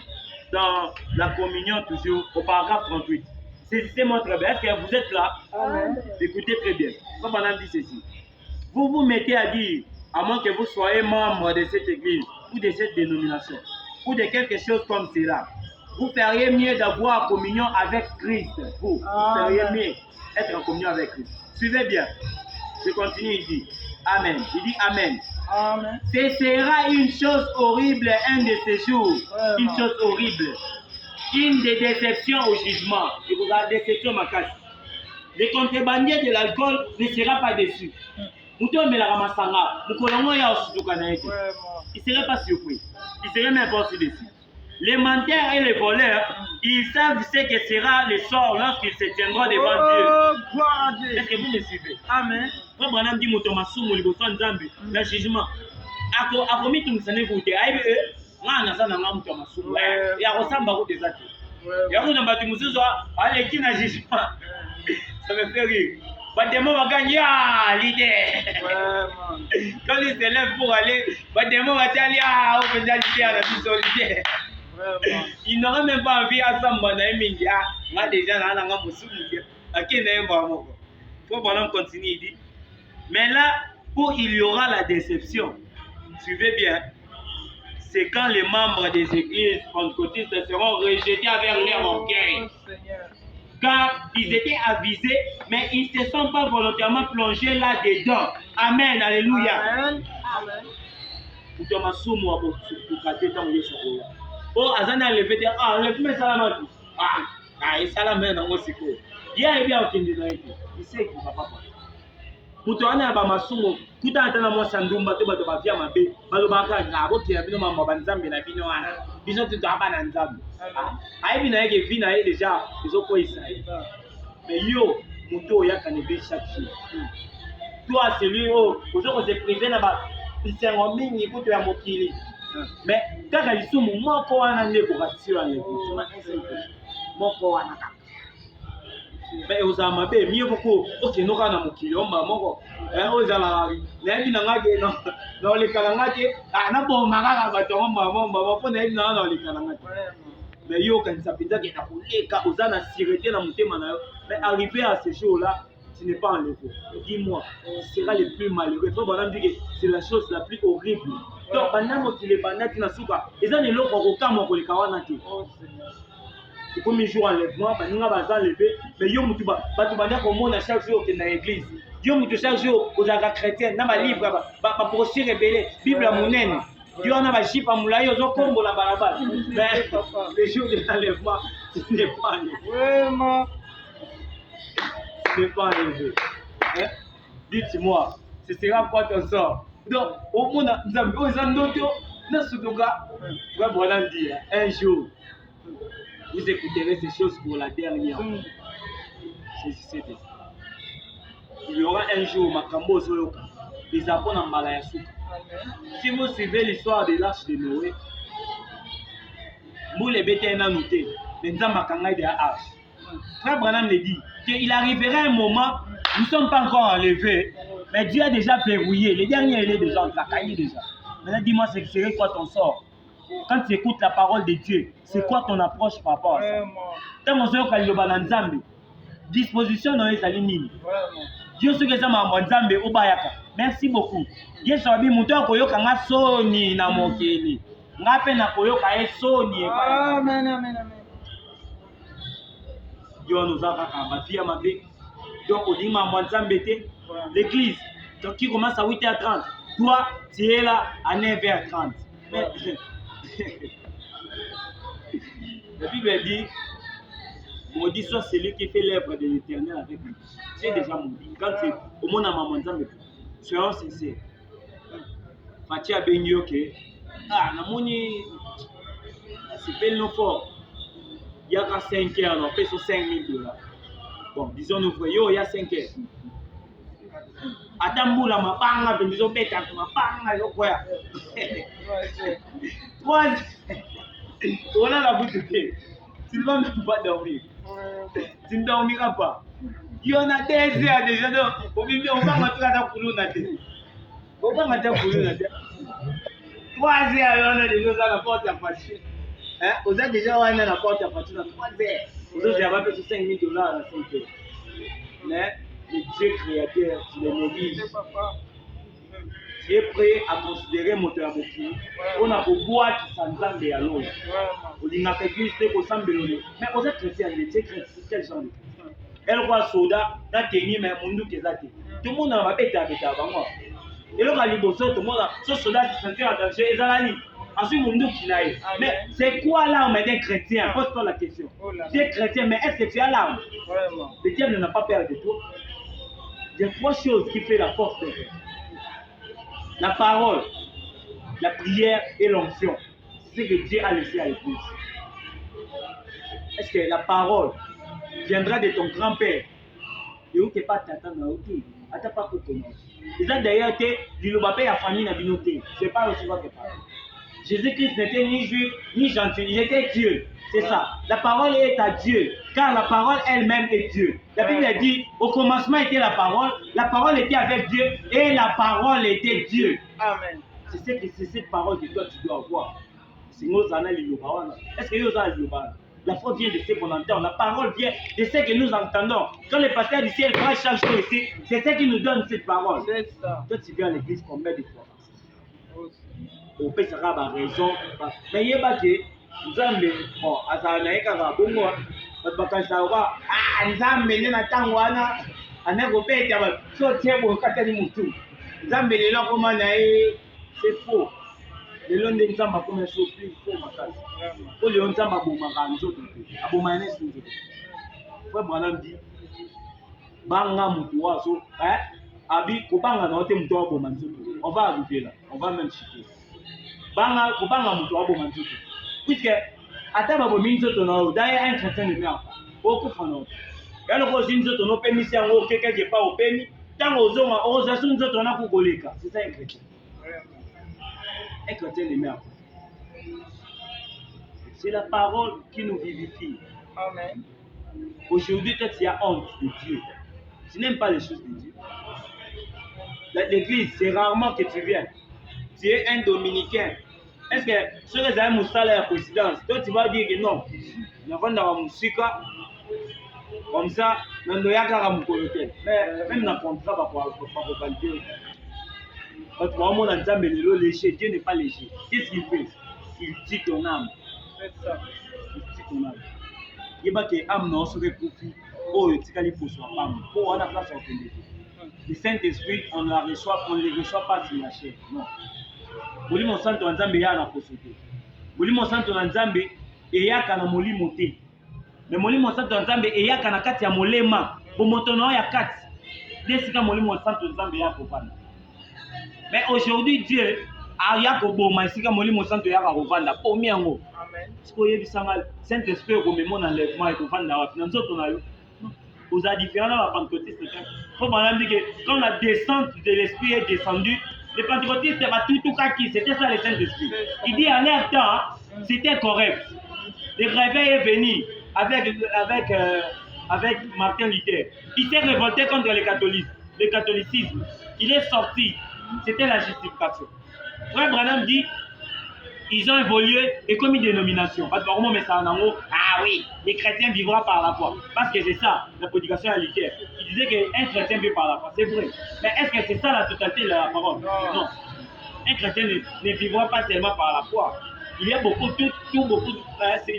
dans la communion toujours au paragraphe 38. Saisissez-moi très bien. Est-ce que vous êtes là? Amen. Écoutez très bien. Comme Branham dit ceci. Vous vous mettez à dire, à moins que vous soyez membre de cette église ou de cette dénomination ou de quelque chose comme cela, vous feriez mieux d'avoir communion avec Christ. Vous feriez mieux être en communion avec Christ. Suivez bien. Je continue, il dit Amen. Il dit Amen. Amen. Ce sera une chose horrible un de ces jours. Une chose horrible. Une des déceptions au jugement. Et vous avez déception ma casse. Le contrebandier de l'alcool ne sera pas déçu. Il ne serait pas surpris. Il serait même pas aussi déçu. Les menteurs et les voleurs, ils savent ce que sera le sort lorsqu'ils se tiendront devant Dieu. Est-ce que vous me suivez? Amen. Quand Branham dit Motomasou, il besoin de le jugement. A commis tout ça, vous dites, ah, ça n'a pas Motomasou. Il y a ressemble à des actes. Il y a un bâtiment, allez, qui n'a jugement. Ça me fait rire. Bademo va gagner l'idée. Quand il se lève pour aller, Bademo va dire on va l'idée à la vie. Il n'aura même pas envie à Samba Mindia. Moi déjà là, on a Moussou. À qui n'est pas moi. Il faut qu'on continue. Il dit. Mais là, où il y aura la déception, suivez bien, c'est quand les membres des églises pentecôtistes seront rejetés avec leur orgueil. Car ils étaient avisés, mais ils ne se sont pas volontairement plongés là-dedans. Amen, alléluia. Amen. Oh, Azana levé de ah, le plus salamatu. Ah, il salamé dans mon siko. Il y a bien aucun détail. Il sait qu'il va pas passer. Pour toi, on a pas masumo. Tout à l'heure, moi, Sandumba, tu vas te faire ma paix. Malobaka, la route qui a bien ma banzambe, la binoana. Bisous, tu dois pas n'enzambe. Aïe, bien, il vient à déjà, ils ont quoi ça. Mais yo, Mouto, il y a qu'un éveil chaque jour. Toi, c'est lui, oh, aux autres, c'est privé là-bas. Il s'est remis, il faut te faire moquer. Mais quand ils sont mon corps en décoration, mon corps en Mais aux amabé, mieux beaucoup. Ok, nous avons un kilo, maman. Aux alari. N'est-ce pas dans les calangati? Ah, n'a pas marre à bâton, maman, maman, pour n'est dans les calangati. Mais yo, quand ça peut dire qu'il y a des cas aux ânes à siréter dans mon thème, mais arriver à ces jours-là, tu n'es pas enlevé. Dis-moi, tu seras le plus malheureux. Il faut dire que c'est la chose la plus horrible. Donc, pendant que les banats na souka, ils ont les locaux au camp pour les kawanati. C'est comme un jour enlèvement, ils ont enlevé, mais yo mutuba, tu vas dire comment on a chaque jour dans l'église. Yo mutu chaque jour aux agas chrétiens, dans ma livre, pour se révéler, Bible à mon aine. Yo on a ma chip à moulaï, ils ont combo la barabara. Mais les jours de l'enlèvement, ce n'est pas enlevé. Vraiment. Ce n'est pas enlevé. Dites-moi, ce sera quoi ton sort? Donc, au moins, nous avons besoin d'autres. Nous sommes voilà dire, un jour, vous écouterez ces choses pour la dernière fois. Il y aura un jour, Makambo Zoyoka, les apôtres en Malayasuka. Si vous suivez l'histoire de l'arche de Noé, vous les bêtes en noté, les Nzambakangai de la arche. Frère Branham le dit qu'il arrivera un moment, nous ne sommes pas encore enlevés, mais Dieu a déjà verrouillé. Les derniers, il est déjà entracaillé déjà. Maintenant, dis-moi, c'est quoi ton sort? Quand tu écoutes la parole de Dieu, c'est quoi ton approche par rapport à ça? Tant qu'on sait que disposition dans les alignes. Dieu sait que ça m'a Nzambe au Bayaka. Merci beaucoup. Dieu sabi muto ko yoka nga soni na mokeli. Nga pe na ko yoka e soni e ba. Amen, amen, amen. Dieu nous a fait ma vie. Donc on dit ma Nzambe te. L'église, donc qui commence à 8h30. Toi, tu es là à 9h30. La Bible dit, maudit soit celui qui fait l'œuvre de l'Éternel avec lui. C'est déjà maudit. Quand c'est au monde à maman Nzambe, soyons sincères. Fatia Benyo que namoni c'est belle non fort. Il y a 5 heures, on paie sur $5,000. Bon, disons nous voyons, il y a 5 heures. Atambula mapanga bendizo beta mapanga yokoya. 3 on a la bouche. Tu ne vas même pas dormir. Tu ne dormiras pas. Il y en a des heures déjà. On va mettre la couleur dans la tête. On va mettre la couleur dans la tête. 3 heures, on a déjà la porte à passer. On a déjà la porte à passer dans 3 heures. Aujourd'hui, on va payer $5,000 à 5 heures. Mais le Dieu créateur, tu le négliges. Tu es prêt à considérer mon travail. On a beau boire sans Nzambe à l'eau. On dit n'a pas existé qu'au sang de l'eau. Mais vous êtes chrétien, vous êtes chrétien, quel genre de chrétien? Elle voit soda, n'a tenu mais mon nous qui est tout le monde a pas été avec avant moi. Et là, quand tout le monde a ce soldat qui se sentit en danger, ils ont la ligne. Ensuite, mon nous qui n'a eu. Mais c'est quoi l'arme d'un chrétien? Pose-toi la question. Tu es chrétien, mais est-ce que tu as l'arme? Le diable n'a pas peur de toi. Il y a 3 choses qui font la force de Dieu. La parole, la prière et l'onction. C'est ce que Dieu a laissé à l'église. Est-ce que la parole viendra de ton grand-père? Et où tu n'es pas t'attendre à outil? Attends pas pour ton nom. Les gens d'ailleurs, ils n'ont pas la famille dans une autre. Je ne sais pas recevoir tes paroles. Jésus-Christ n'était ni juif, ni gentil. Il était Dieu. C'est ça. La parole est à Dieu. Car la parole elle-même est Dieu. La Bible dit, au commencement était la parole était avec Dieu, et la parole était Dieu. Amen. C'est cette parole que toi tu dois avoir. Est-ce que la foi vient de ce qu'on entend. La parole vient de ce que nous entendons. Quand le pasteur du ciel prend chaque chose ici, c'est ce qui nous donne cette parole. C'est ça. Toi tu viens à l'église combien de fois? On peut se rendre à raison. Mais il y a pas que Nzambe, bon, azanaika ka bongo, bakasa wa Nzambe nena tangwana, aneko pete ba so tebo katani mutu. Nzambe lelo koma na c'est faux. Lelo nde Nzamba koma so plus faux makasi. Ko lelo Nzamba boma ka nzoto te. Aboma ene sinzo. Kwa Branham dit banga mutu waso, abi kobanga na ote mutu aboma nzoto. On va arriver là, on va même chuter. Banga kobanga mutu aboma nzoto. Puisque, à ta babo minzoto na d'ailleurs un chrétien de merde. Beaucoup font. Et alors que minzoto no permis si on quelqu'un qui pas au permis, tant aux hommes, aux assumes minzoto na kugoleka. C'est ça un chrétien. Un chrétien de merde. C'est la parole qui nous vivifie. Amen. Aujourd'hui, toi, tu as honte de Dieu. Tu n'aimes pas les choses de Dieu. L'église, c'est rarement que tu viens. Tu es un dominicain. Est-ce que ce que j'ai mon salaire présidence, toi tu vas dire que non. Nous avons dans mon sika, comme ça, nous avons un colotel. Mais même dans le contrat, pas valider. Quand tu vas au monde en disant, mais le léger, Dieu n'est pas léger. Qu'est-ce qu'il fait? Il tue ton âme. C'est ça. Il tue ton âme. Il va que l'âme non se profite. Oh, il tue qu'il faut soit âme. Oh, on a place à entendre. Le Saint-Esprit, on ne le reçoit pas sur la chair. Non. Molimo santo na nzambe ya na kosote. Molimo santo na nzambe eyaka na molimo te. Mais molimo santo na nzambe eyaka na kati ya molema. Bomoto na ya kati. Desika molimo santo na nzambe ya kovanda. Mais aujourd'hui Dieu a ya koboma esika molimo santo ya kovanda. Po miango. Amen. Siko yebisanga Saint-Esprit ko memo na enlèvement et kovanda wapi na nzoto na yo. Aux différents dans la pentecôtiste. Faut m'en dire que quand la descente de l'Esprit est descendue, les pentecôtistes tout kaki, c'était ça le Saint-Esprit. Il dit en leur temps, c'était correct. Le réveil est venu avec Martin Luther. Il s'est révolté contre le catholicisme. Il est sorti. C'était la justification. Frère Branham dit, ils ont évolué et comme une dénomination. Parce que mais ça en haut, ah oui, les chrétiens vivront par la foi. Parce que c'est ça, la prédication à Luther. Il disait qu'un chrétien vit par la foi. C'est vrai. Mais est-ce que c'est ça la totalité de la parole? Non. Un chrétien ne vivra pas seulement par la foi. Il y a beaucoup, il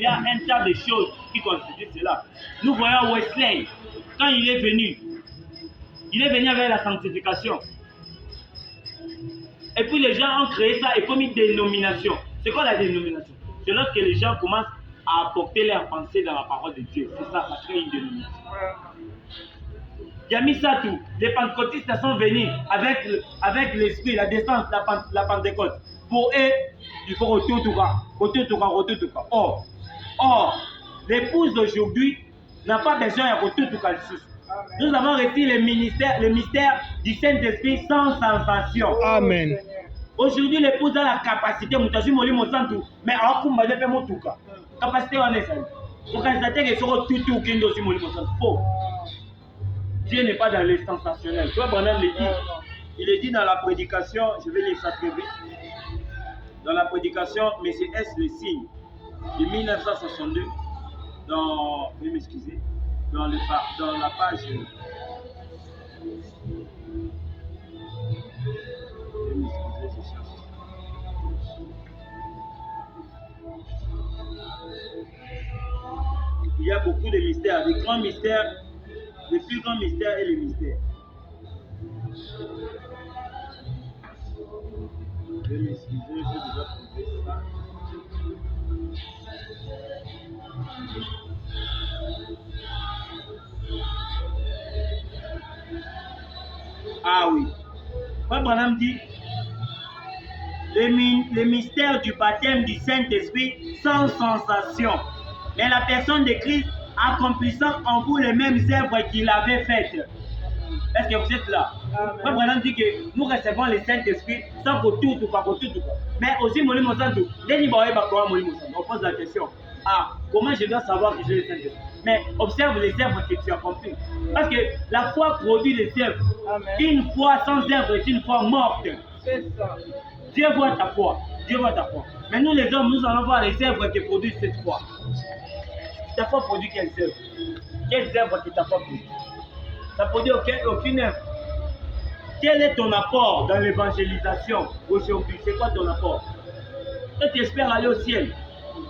y a un tas de choses qui constituent cela. Nous voyons Wesley, quand il est venu avec la sanctification. Et puis les gens ont créé ça et comme une dénomination. C'est quoi la dénomination? C'est lorsque les gens commencent à apporter leur pensée dans la parole de Dieu. C'est ça, ça crée une dénomination. Il y a mis ça tout. Les pentecôtistes sont venus avec l'esprit, la descente, la Pentecôte. Pour eux, il faut retour. Or, l'épouse d'aujourd'hui n'a pas besoin de retour. Nous avons reçu le mystère du Saint-Esprit sans sensation. Amen. Aujourd'hui, l'épouse a la capacité, mais capacité on est ça. Pour constater que c'est tout qui est faux. Dieu n'est pas dans le sensationnel. Toi, Branham le dit. Il est dit dans la prédication, je vais lire ça très vite. Dans la prédication, mais c'est S le signe de 1962. Veuillez m'excuser. Dans la page. Il y a beaucoup de mystères, des grands mystères, le plus grand mystère est le mystère. Je vais m'excuser, j'ai déjà trouvé ça. Ah oui. Frère Branham dit le mystère du baptême du Saint-Esprit sans sensation. Mais la personne de Christ accomplissant en vous les mêmes œuvres qu'il avait faites. Est-ce que vous êtes là? Frère Branham dit que nous recevons le Saint-Esprit sans que tout. Mais aussi, on pose la question. Ah, comment je dois savoir que j'ai le Saint-Esprit? Mais observe les œuvres que tu as accomplis. Parce que la foi produit les œuvres. Une foi sans œuvre est une foi morte. C'est ça. Dieu voit ta foi. Mais nous les hommes, nous allons voir les œuvres qui produisent cette foi. Ta foi produit quelles œuvres? Quelles œuvres que ta foi produit? Ça produit aucune œuvre. Quel est ton apport dans l'évangélisation aujourd'hui? C'est quoi ton apport? Toi, tu espères aller au ciel.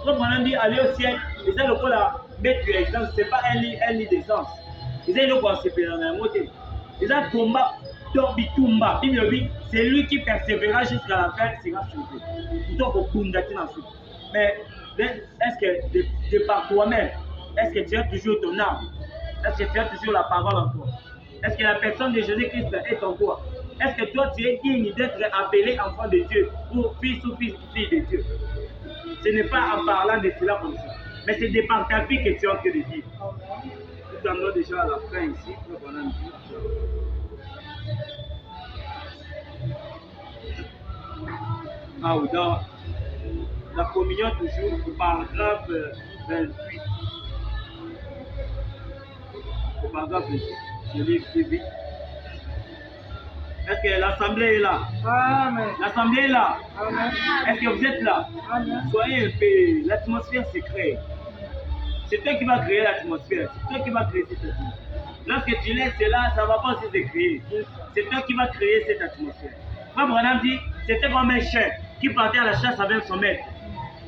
Quand on dit aller au ciel, et ça, le coup là, mettre l'exemple, ce n'est pas un lit d'essence. Et ça, le coup, c'est dans la moitié. Et ça, combat, Torbitumba, c'est lui qui persévérera jusqu'à la fin, sera sauvé. Mais est-ce que de par toi-même, est-ce que tu as toujours ton âme? Est-ce que tu as toujours la parole en toi? Est-ce que la personne de Jésus-Christ est en toi? Est-ce que toi tu es digne d'être appelé enfant de Dieu ou fils de Dieu? Ce n'est pas en parlant de cela comme ça, mais c'est de par ta vie que tu es en train de vivre. Nous sommes déjà à la fin ici. Ah oui, dans la communion toujours, paragraphe 28. paragraphe 28. Je lis plus vite. Est-ce que l'assemblée est là? Amen. L'assemblée est là? Amen. Est-ce que vous êtes là? Amen. Soyez un peu. L'atmosphère se crée. C'est toi qui vas créer l'atmosphère. C'est toi qui vas créer cette atmosphère. Lorsque tu laisses cela, ça ne va pas aussi se créer. C'est toi qui vas créer cette atmosphère. Frère Branham dit, c'était comme un chien qui partait à la chasse avec son maître.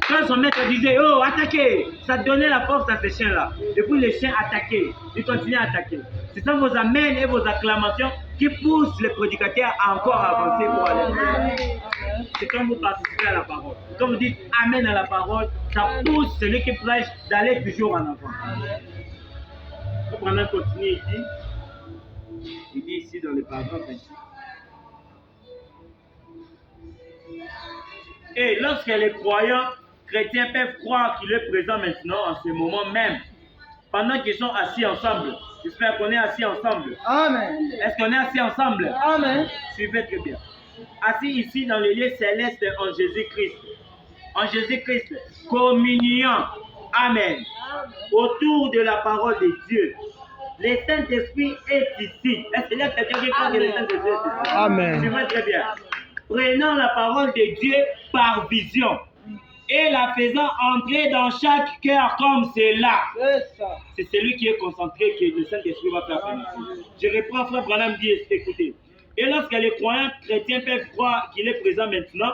Quand son maître disait, oh, attaquez, ça donnait la force à ces chiens-là. Et puis les chiens attaquaient, ils continuaient à attaquer. Ce sont vos amens et vos acclamations qui poussent les prédicateurs à encore avancer pour aller. C'est quand vous participez à la parole. Quand vous dites amen à la parole, ça pousse celui qui prêche d'aller toujours en avant. Le Branham continue, il dit ici dans le paragraphe 26. Et lorsque les croyants chrétiens peuvent croire qu'il est présent maintenant, en ce moment même, pendant qu'ils sont assis ensemble, j'espère qu'on est assis ensemble. Amen. Est-ce qu'on est assis ensemble? Amen. Suivez très bien. Assis ici dans les lieux célestes en Jésus-Christ. En Jésus-Christ, communion. Amen. Autour de la parole de Dieu. Le Saint-Esprit est ici. Est-ce qu'il y a quelqu'un qui croit que le Saint-Esprit est ici? Amen. Suivez très bien. Prenant la parole de Dieu par vision et la faisant entrer dans chaque cœur comme cela. C'est celui qui est concentré que le Saint-Esprit va faire pénétrer. Je reprends, frère Branham dit, écoutez. Et lorsque les croyants chrétiens peuvent croire qu'il est présent maintenant,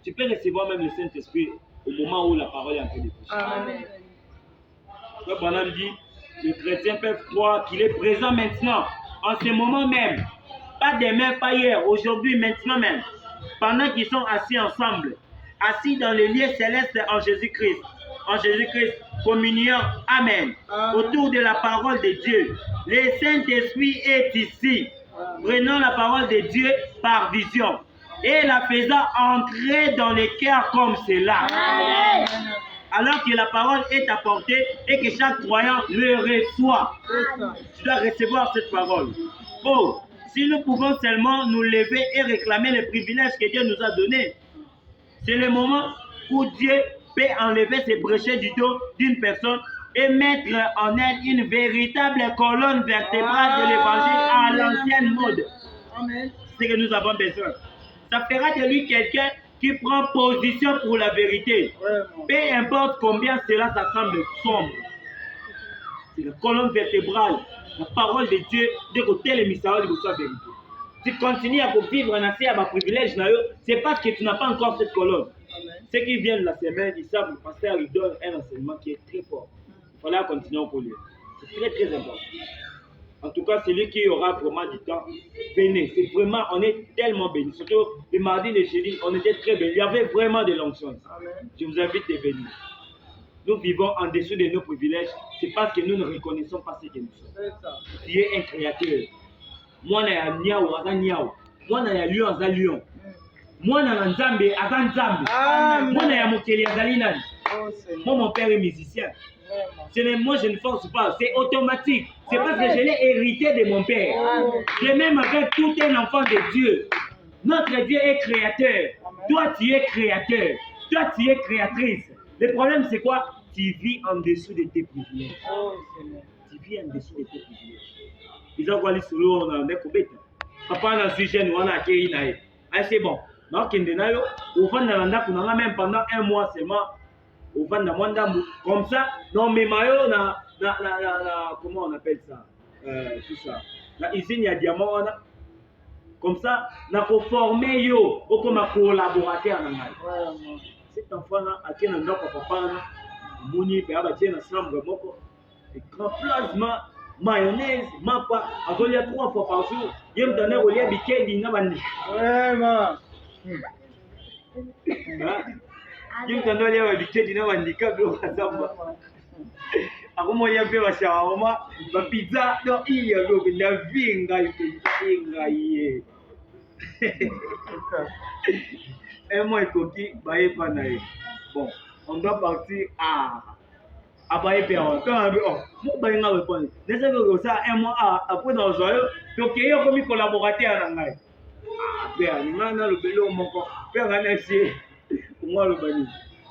tu peux recevoir même le Saint-Esprit au moment où la parole est en train de prêcher. Amen. Frère Branham dit, les chrétiens peuvent croire qu'il est présent maintenant, en ce moment même. Pas demain, pas hier, aujourd'hui, maintenant même. Pendant qu'ils sont assis ensemble, assis dans les lieux célestes en Jésus-Christ. En Jésus-Christ, communion, amen. Autour de la parole de Dieu. Le Saint-Esprit est ici. Prenons la parole de Dieu par vision et la faisant entrer dans les cœurs comme cela. Amen. Alors que la parole est apportée et que chaque croyant le reçoit. Tu dois recevoir cette parole. Oh, si nous pouvons seulement nous lever et réclamer les privilèges que Dieu nous a donnés, c'est le moment où Dieu peut enlever ses bréchets du dos d'une personne et mettre en elle une véritable colonne vertébrale de l'évangile à l'ancienne mode. C'est ce que nous avons besoin. Ça fera de lui quelqu'un qui prend position pour la vérité. Peu importe combien cela ça semble sombre. C'est la colonne vertébrale, la parole de Dieu, de côté les mystères de sa vérité. Tu continues à vivre en assez à ma privilège, c'est parce que tu n'as pas encore cette colonne. Ceux qui viennent la semaine, ils savent, le pasteur il donne un enseignement qui est très fort. Il fallait continuer pour lui. C'est très très important. En tout cas, celui qui aura vraiment du temps, venez. C'est vraiment, on est tellement bénis. Surtout le mardi, le jeudi, on était très bénis. Il y avait vraiment de longues choses. Je vous invite à venir. Nous vivons en dessous de nos privilèges. C'est parce que nous ne reconnaissons pas ce que nous sommes. Tu es un créateur. Moi, je suis niao, je suis niao. Moi, je suis lion, je suis lion. Moi, je suis nzambe, je suis nzambe. Moi, je suis mokeli, je suis nani. Moi, mon père est musicien. Moi, je ne force pas, c'est automatique. C'est parce que je l'ai hérité de mon père. De même avec tout un enfant de Dieu. Notre Dieu est créateur. Toi, tu es créateur. Toi, tu es créatrice. Le problème, c'est quoi? Tu vis en dessous de tes privilèges. Tu vis en dessous de tes privilèges. Ils ont dit solo, on a un écobéta. Papa, on a su jeune, on a accueilli. Ah, c'est bon. Donc, on va même pendant un mois seulement. Au vent de Mwandambu. Comme ça, dans mes maillots, comment on appelle ça? Tout ça. La usine, il y a diamant. Comme ça, on a formé yo, comme un collaborateur. Cet enfant-là, à qui on a papa, mouni, puis à bâtir une chambre, et grand plasma, mayonnaise, mapa, à il y a 3 fois par jour. Il y a un donné au lieu de Bikendi, vraiment. Kim tando leo wabikeji na wandika bro kasamba. Ako moya pe wa shawarma, ba pizza do iya bro na vinga ye. Et moi coquille baye panaye. Bon, on doit partir à baye pe on. Quand mo baye nga répondre. Nese ko ça un mois après dans joyeux, donc il y a comme collaborateur na ngai. Pe ni na le belo moko. Pe ngana si moi le bani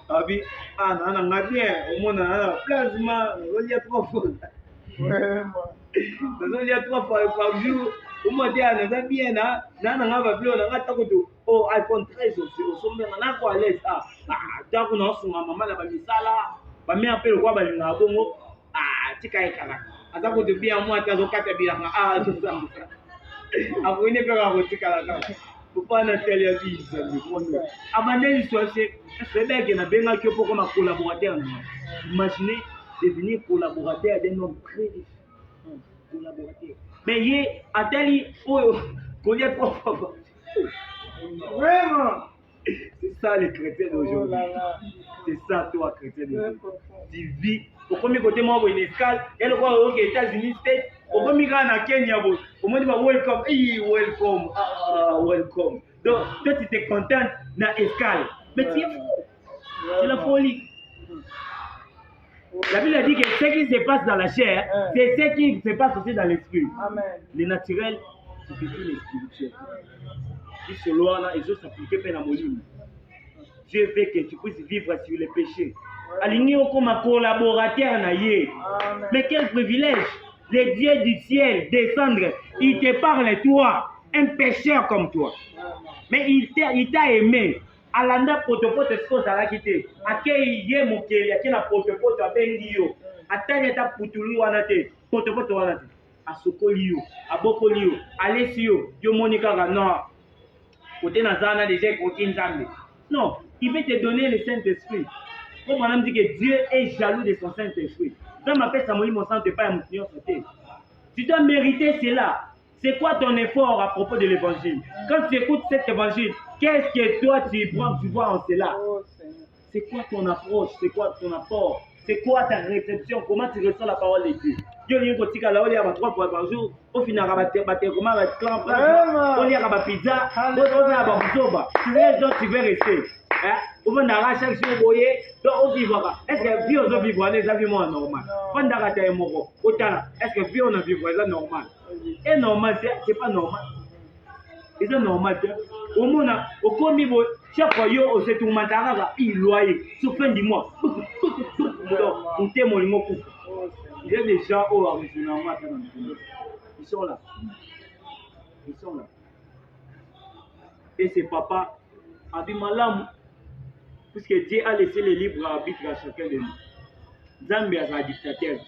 abi ana ngabie omona na plasma il y a trop vraiment Nous dit 3 fois par jour. Au moins, on a bien, on a oh, iPhone 13 aussi, on a quoi à l'aise. Tant qu'on a son maman, la famille, ça là, ma mère appelle le roi, tika et kala. Attends, qu'on te bien, moi, tu as 4 bien. Tout ça. Après, on est pas à tika la. Faut pas en télévision. Abandonner l'histoire, c'est bien qu'il y a bien que pour comme collaborateur. Imaginez devenir collaborateur d'un homme très difficile. Collaborateur. Mais il est à tel qu'on y a 3 fois. Vraiment. C'est ça les chrétiens d'aujourd'hui. C'est ça toi chrétien d'aujourd'hui. Tu vis. Au premier côté, moi, une escale. Elle voit aux États-Unis, au premier cas, à Kenya, au moins, welcome. Welcome. Welcome. Donc, toi, tu t'es contente dans l'escale. Mais tu es fou. C'est la folie. La Bible a dit que ce qui se passe dans la chair, c'est ce qui se passe aussi dans l'esprit. Le naturel, c'est plutôt le spirituel. Si ce loi-là, ils ont s'appliqué par la moline. Dieu veut que tu puisses vivre sur les péchés. Aligné comme un collaborateur. Mais quel privilège! Le Dieu du ciel descendre, il te parle toi, un pécheur comme toi. Mais il t'a aimé. Alanda potopoto ce ça l'a quitté. Akei ye mokeli akena potopoto abengi yo. Atanya ta putuli wana te. Potopoto wana te. Asokoli yo, abokoli yo, alesi yo, yo monika ga non. Côté nazana déjà côté nzambe. Non, il veut te donner le Saint-Esprit. Comme madame dit que Dieu est jaloux de son Saint-Esprit. Dans ma paix, Samuel, mon sang, tu pas un sauté. Tu dois mériter cela. C'est quoi ton effort à propos de l'évangile? Quand tu écoutes cet évangile, qu'est-ce que toi tu vois en cela? C'est quoi ton approche? C'est quoi ton apport? C'est quoi ta réception? Comment tu ressens la parole de Dieu? Dieu lui dit que là, il y a 3 fois par jour. Au final, il va te comment clan plat. Il y a pizza. Il y a soba. Tu veux rester. Au fond, chaque jour, vous voyez, donc vivre. Est-ce que vie aux vivre les avis normal? Quand tu es mort, est-ce que vie on a vivre c'est normal? Et normal, c'est pas normal. C'est normal. Au moins, au commis, chaque fois, on se tourne à il loyer. Sur fin du mois, on témoigne mon coup. Il y a des gens au original, ils sont là. Ils sont là. Et c'est papa, Abimalam, puisque Dieu a laissé le libre arbitre à chacun de nous. Zambia est un dictateur.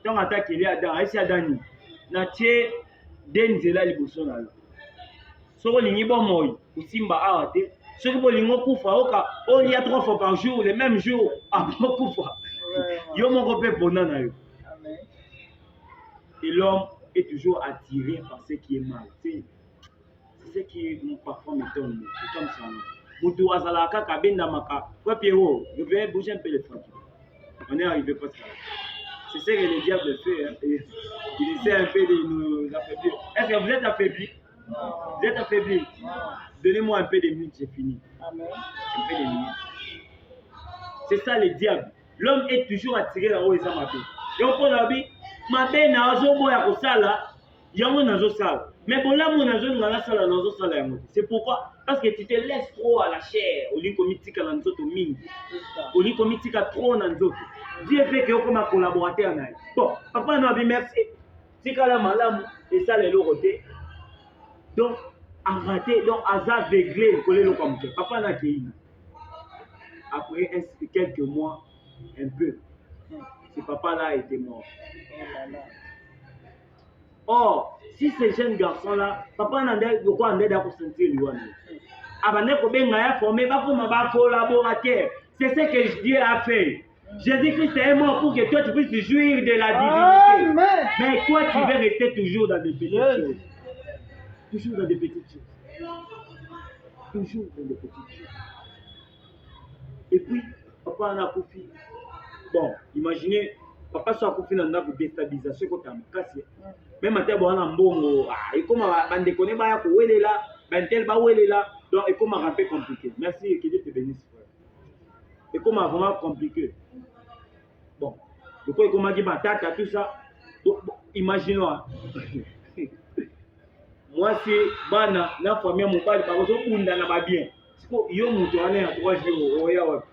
Donc, en tant qu'il y a dans Aïssa-Dani, Natie Denzela Libosona. Soko lingi bon moi, Simba a été. Soko bolingo kufa oka, on y a 3 fois par jour, le même jour, avant kufa. Yo mon repère bonana yo. Et l'homme est toujours attiré par ce qui est mal. C'est ce qui parfois m'étonne. C'est comme ça. Moutou azalaka kabenda maka. Quoi Pierrot, je vais bouger un peu les frontières. On est arrivé pas ça. C'est ce que le diable fait. Hein. Il essaie un peu de nous affaiblir. Est-ce que vous êtes affaiblis? Vous êtes affaiblis? Donnez-moi un peu de minutes, j'ai fini. Amen. Un peu de minutes. C'est ça le diable. L'homme est toujours attiré là-haut et ça m'a fait. Donc pour la vie, ma belle n'a pas boya ko sala, yango nazo sala. Mais bon là mon nazo ngala sala nazo sala yango. C'est pourquoi? Parce que tu te laisses trop à la chair, au liko mitika na nzoto mingi. Au liko mitika trop na nzoto. Dieu fait que comme un collaborateur na. Bon, papa n'a dit merci. Tika la malamu et ça les loroté. Donc arrêtez, donc hasard réglé coller le comme papa n'a qui. Après quelques mois, un peu, ce papa-là était mort. Or, si ces jeunes garçons-là, papa n'a pas de quoi en aide à sentir lui. C'est ce que Dieu a fait. Jésus-Christ est mort pour que toi tu puisses jouir de la divinité. Mais toi tu veux rester toujours dans des petites choses. Toujours dans des petites choses. Toujours dans des petites choses. Et puis, papa en a profité. Bon, imaginez, papa soit profité dans la déstabilisation quand tu as cassé. Même à tel moment, bon, et comme on déconne, bah, où elle est là, ben tel bah où elle est là, donc et comme un peu compliqué. Merci et que Dieu te bénisse. Et comme vraiment compliqué. Bon, du coup, comme on dit, tata, tout ça, imaginons. Moi, c'est bana, la famille, mon père, par exemple, on n'a pas bien. Yo mutu ane ya 3 jours oya wapi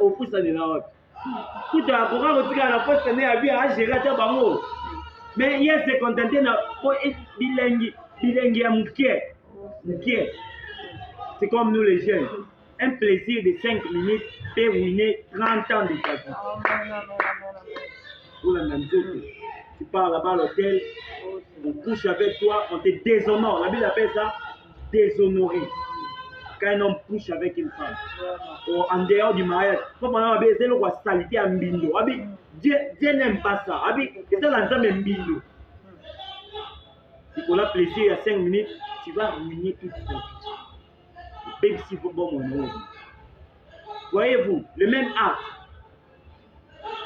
opusa ni na wapi Tout à pourquoi vous à la poste à bien à gérer à bango. Mais hier c'est contenté na bilingue à moukier. C'est comme nous les jeunes. Un plaisir de 5 minutes peut ruiner 30 ans de ta vie. Pour la même chose, tu pars là-bas à l'hôtel, on couche avec toi, on te déshonore. La Bible appelle ça déshonorer. Quand un homme couche avec une femme, en dehors du mariage, c'est le salité à Mbindo. Dieu n'aime pas ça. C'est ça l'ensemble de Mbindo. Si pour la plaisir à 5 minutes, tu vas ruiner toute ta vie. Même si vous bon mon voyez-vous, le même acte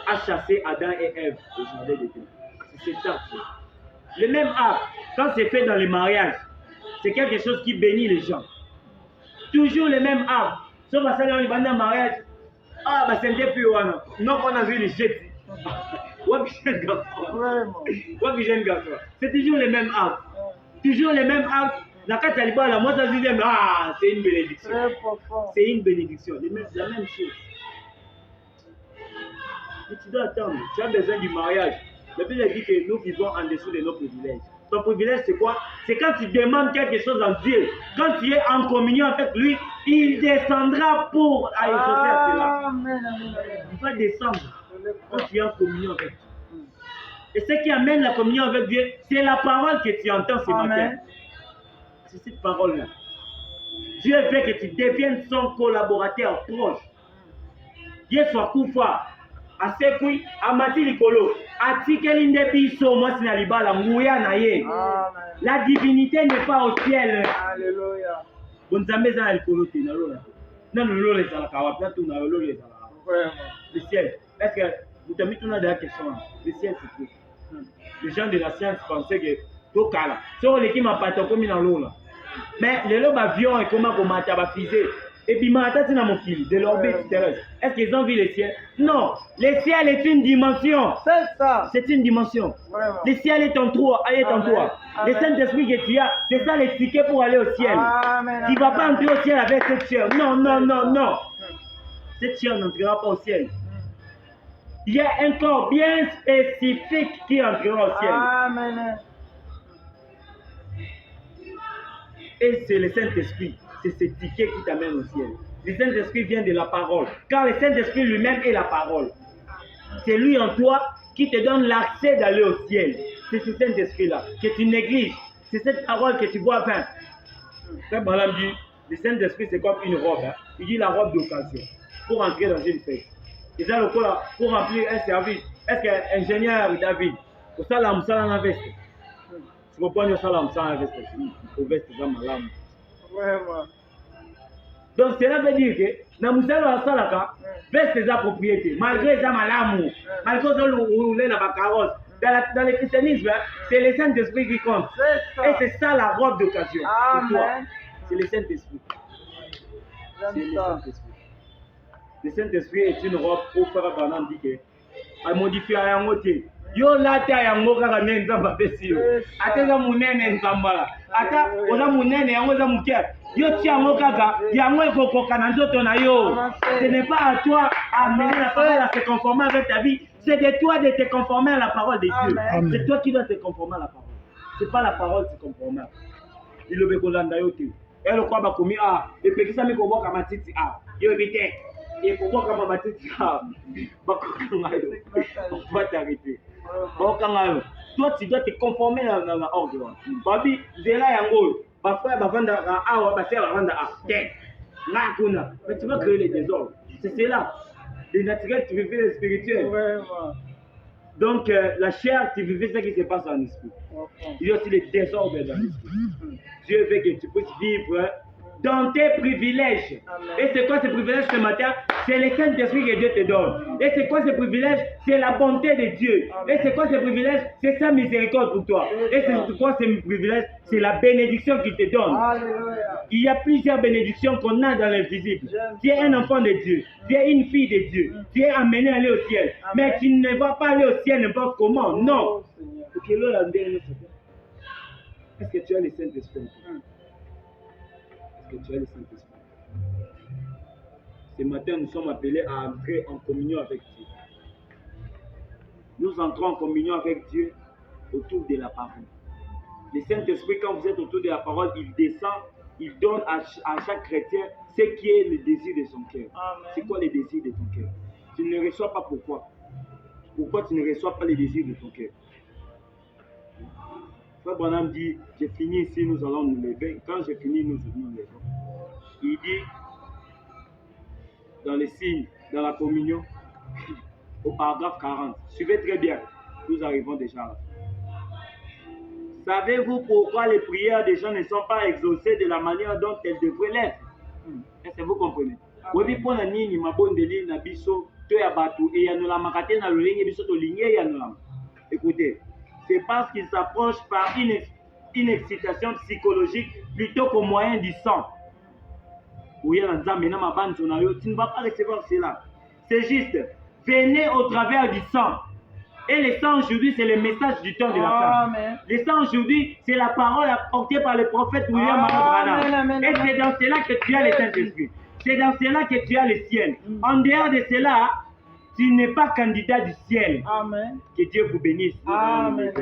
a chassé Adam et Ève au jardin d'Éden. C'est ça. Le même acte, quand c'est fait dans les mariages, c'est quelque chose qui bénit les gens. Toujours le même acte. Sauf à ça, dans le mariage, c'est un défi. Non, on a vu les jets. C'est toujours le même acte. Toujours le même acte. La Cataliba, la moi, ça dit, c'est une bénédiction. C'est une bénédiction. La même chose. Mais tu dois attendre. Tu as besoin du mariage. La Bible dit que nous vivons en dessous de nos privilèges. Ton privilège, c'est quoi? C'est quand tu demandes quelque chose en Dieu. Quand tu es en communion avec lui, il descendra pour exaucer à cela. Il va descendre quand tu es en communion avec Dieu. Et ce qui amène la communion avec Dieu, c'est la parole que tu entends ce matin. C'est cette parole-là. Dieu veut que tu deviennes son collaborateur proche. Dieu soit koufa. Asekui, amati likolo. Atikeli ndebiso, moi sinalibala, mouya na ye. La divinité n'est pas au ciel. Alléluia. Bonzambe za likolo te na lola. Non, non, les alakawa, là tout na lola les alakawa. Le ciel. Est-ce que vous t'avez tout la question? Le ciel c'est quoi? Les gens de la science pensaient que tout cala. Sur l'équipe m'a pas comme dans l'eau là. Mais le lobe avion et comment m'a baptisé. Et puis m'a tati na mon fil de l'orbite terrestre. Est-ce qu'ils ont vu le ciel? Non. Le ciel est une dimension. C'est ça. C'est une dimension. Vraiment. Le ciel est en toi. Est en toi. Le Saint-Esprit que tu as, c'est ça les tickets pour aller au ciel. Amen. Tu ne vas pas entrer au ciel avec cette chair. Non, non, non, non. Cette chair n'entrera pas au ciel. Il y a un corps bien spécifique qui entrera au ciel. Amen. Et c'est le Saint-Esprit. C'est ce ticket qui t'amène au ciel. Le Saint-Esprit vient de la parole. Car le Saint-Esprit lui-même est la parole. C'est lui en toi qui te donne l'accès d'aller au ciel. C'est ce Saint-Esprit-là que tu négliges. C'est cette parole que tu vois faire. Frère Branham dit, le Saint-Esprit c'est comme une robe. Hein. Il dit la robe d'occasion. Pour entrer dans une fête. Et ça le coup là, pour remplir un service. Est-ce qu'un ingénieur David, pour ça là, on a veste. Tu comprends ça là, on a veste. Il faut veste dans ma lame. Donc cela veut dire que dans le salaka, veste sa propriété, malgré sa malamu, malgré ça rouler dans la carrosse. Dans le christianisme, c'est le Saint-Esprit qui compte. Et c'est ça la robe d'occasion pour toi. C'est le Saint-Esprit. C'est le Saint-Esprit. Le Saint-Esprit est une robe pour faire Branham dit que elle modifie à un côté. Yo lata yango kaka ne nzamba pesi yo ateza munene nzambala ata oza munene yango za mukia yo tia yango kaka yango ekokoka na nzoto na yo. Ce n'est pas à toi à amener la parole à se conformer avec ta vie, c'est de toi de te conformer à la parole de Dieu. C'est toi qui dois te conformer à la parole, c'est pas la parole qui se conforme. Il le bekolanda yo te et le kwa bakomi et pekisa mi ko boka matiti yo bité et ko boka matiti bakoka va t'arrêter. Toi, tu dois te conformer dans l'ordre. Babi, Zela Yango, Bafra Bavanda Awa, Bafra Bavanda A. Mais tu vas créer les désordres. C'est cela. Le naturel, tu vivais le spirituel. Donc, la chair, tu vivais ce qui se passe en esprit. Il y a aussi les désordres dans l'esprit. Dieu veut que tu puisses vivre dans tes privilèges. Amen. Et c'est quoi ces privilèges ce matin? C'est le Saint-Esprit que Dieu te donne. Et c'est quoi ces privilèges? C'est la bonté de Dieu. Amen. Et c'est quoi ces privilèges? C'est sa miséricorde pour toi. Et c'est quoi ces privilèges? C'est la bénédiction qu'il te donne. Alléluia. Il y a plusieurs bénédictions qu'on a dans l'invisible. Tu es un enfant de Dieu. Tu es une fille de Dieu. Tu es amené à aller au ciel. Amen. Mais tu ne vas pas aller au ciel n'importe comment. Non. Est-ce que tu as le Saint-Esprit? Que tu as le Saint-Esprit. Ce matin, nous sommes appelés à entrer en communion avec Dieu. Nous entrons en communion avec Dieu autour de la parole. Le Saint-Esprit, quand vous êtes autour de la parole, il descend, il donne à chaque chrétien ce qui est le désir de son cœur. C'est quoi le désir de ton cœur? Tu ne le reçois pas pourquoi? Pourquoi tu ne reçois pas les désirs de ton cœur? Frère Branham dit, j'ai fini ici, nous allons nous lever. Quand j'ai fini, nous nous levons. Il dit, dans les signes, dans la communion, au paragraphe 40, suivez très bien, nous arrivons déjà là. Savez-vous pourquoi les prières des gens ne sont pas exaucées de la manière dont elles devraient l'être? Est-ce que vous comprenez? Oui, pour la nini, ma bonne délire, na biso, to ya batu, et ya no la makate na lolingue, biso to lignée, ya no la. Écoutez, c'est parce qu'ils s'approchent par une excitation psychologique plutôt qu'au moyen du sang. Oui, tu ne vas pas recevoir cela. C'est juste, venez au travers du sang. Et le sang aujourd'hui, c'est le message du temps de la fin. Le sang aujourd'hui, c'est la parole apportée par le prophète William Branham. Et c'est dans cela que tu as le Saint-Esprit. C'est dans cela que tu as le ciel. En dehors de cela, tu n'es pas candidat du ciel. Amen. Que Dieu vous bénisse. Amen.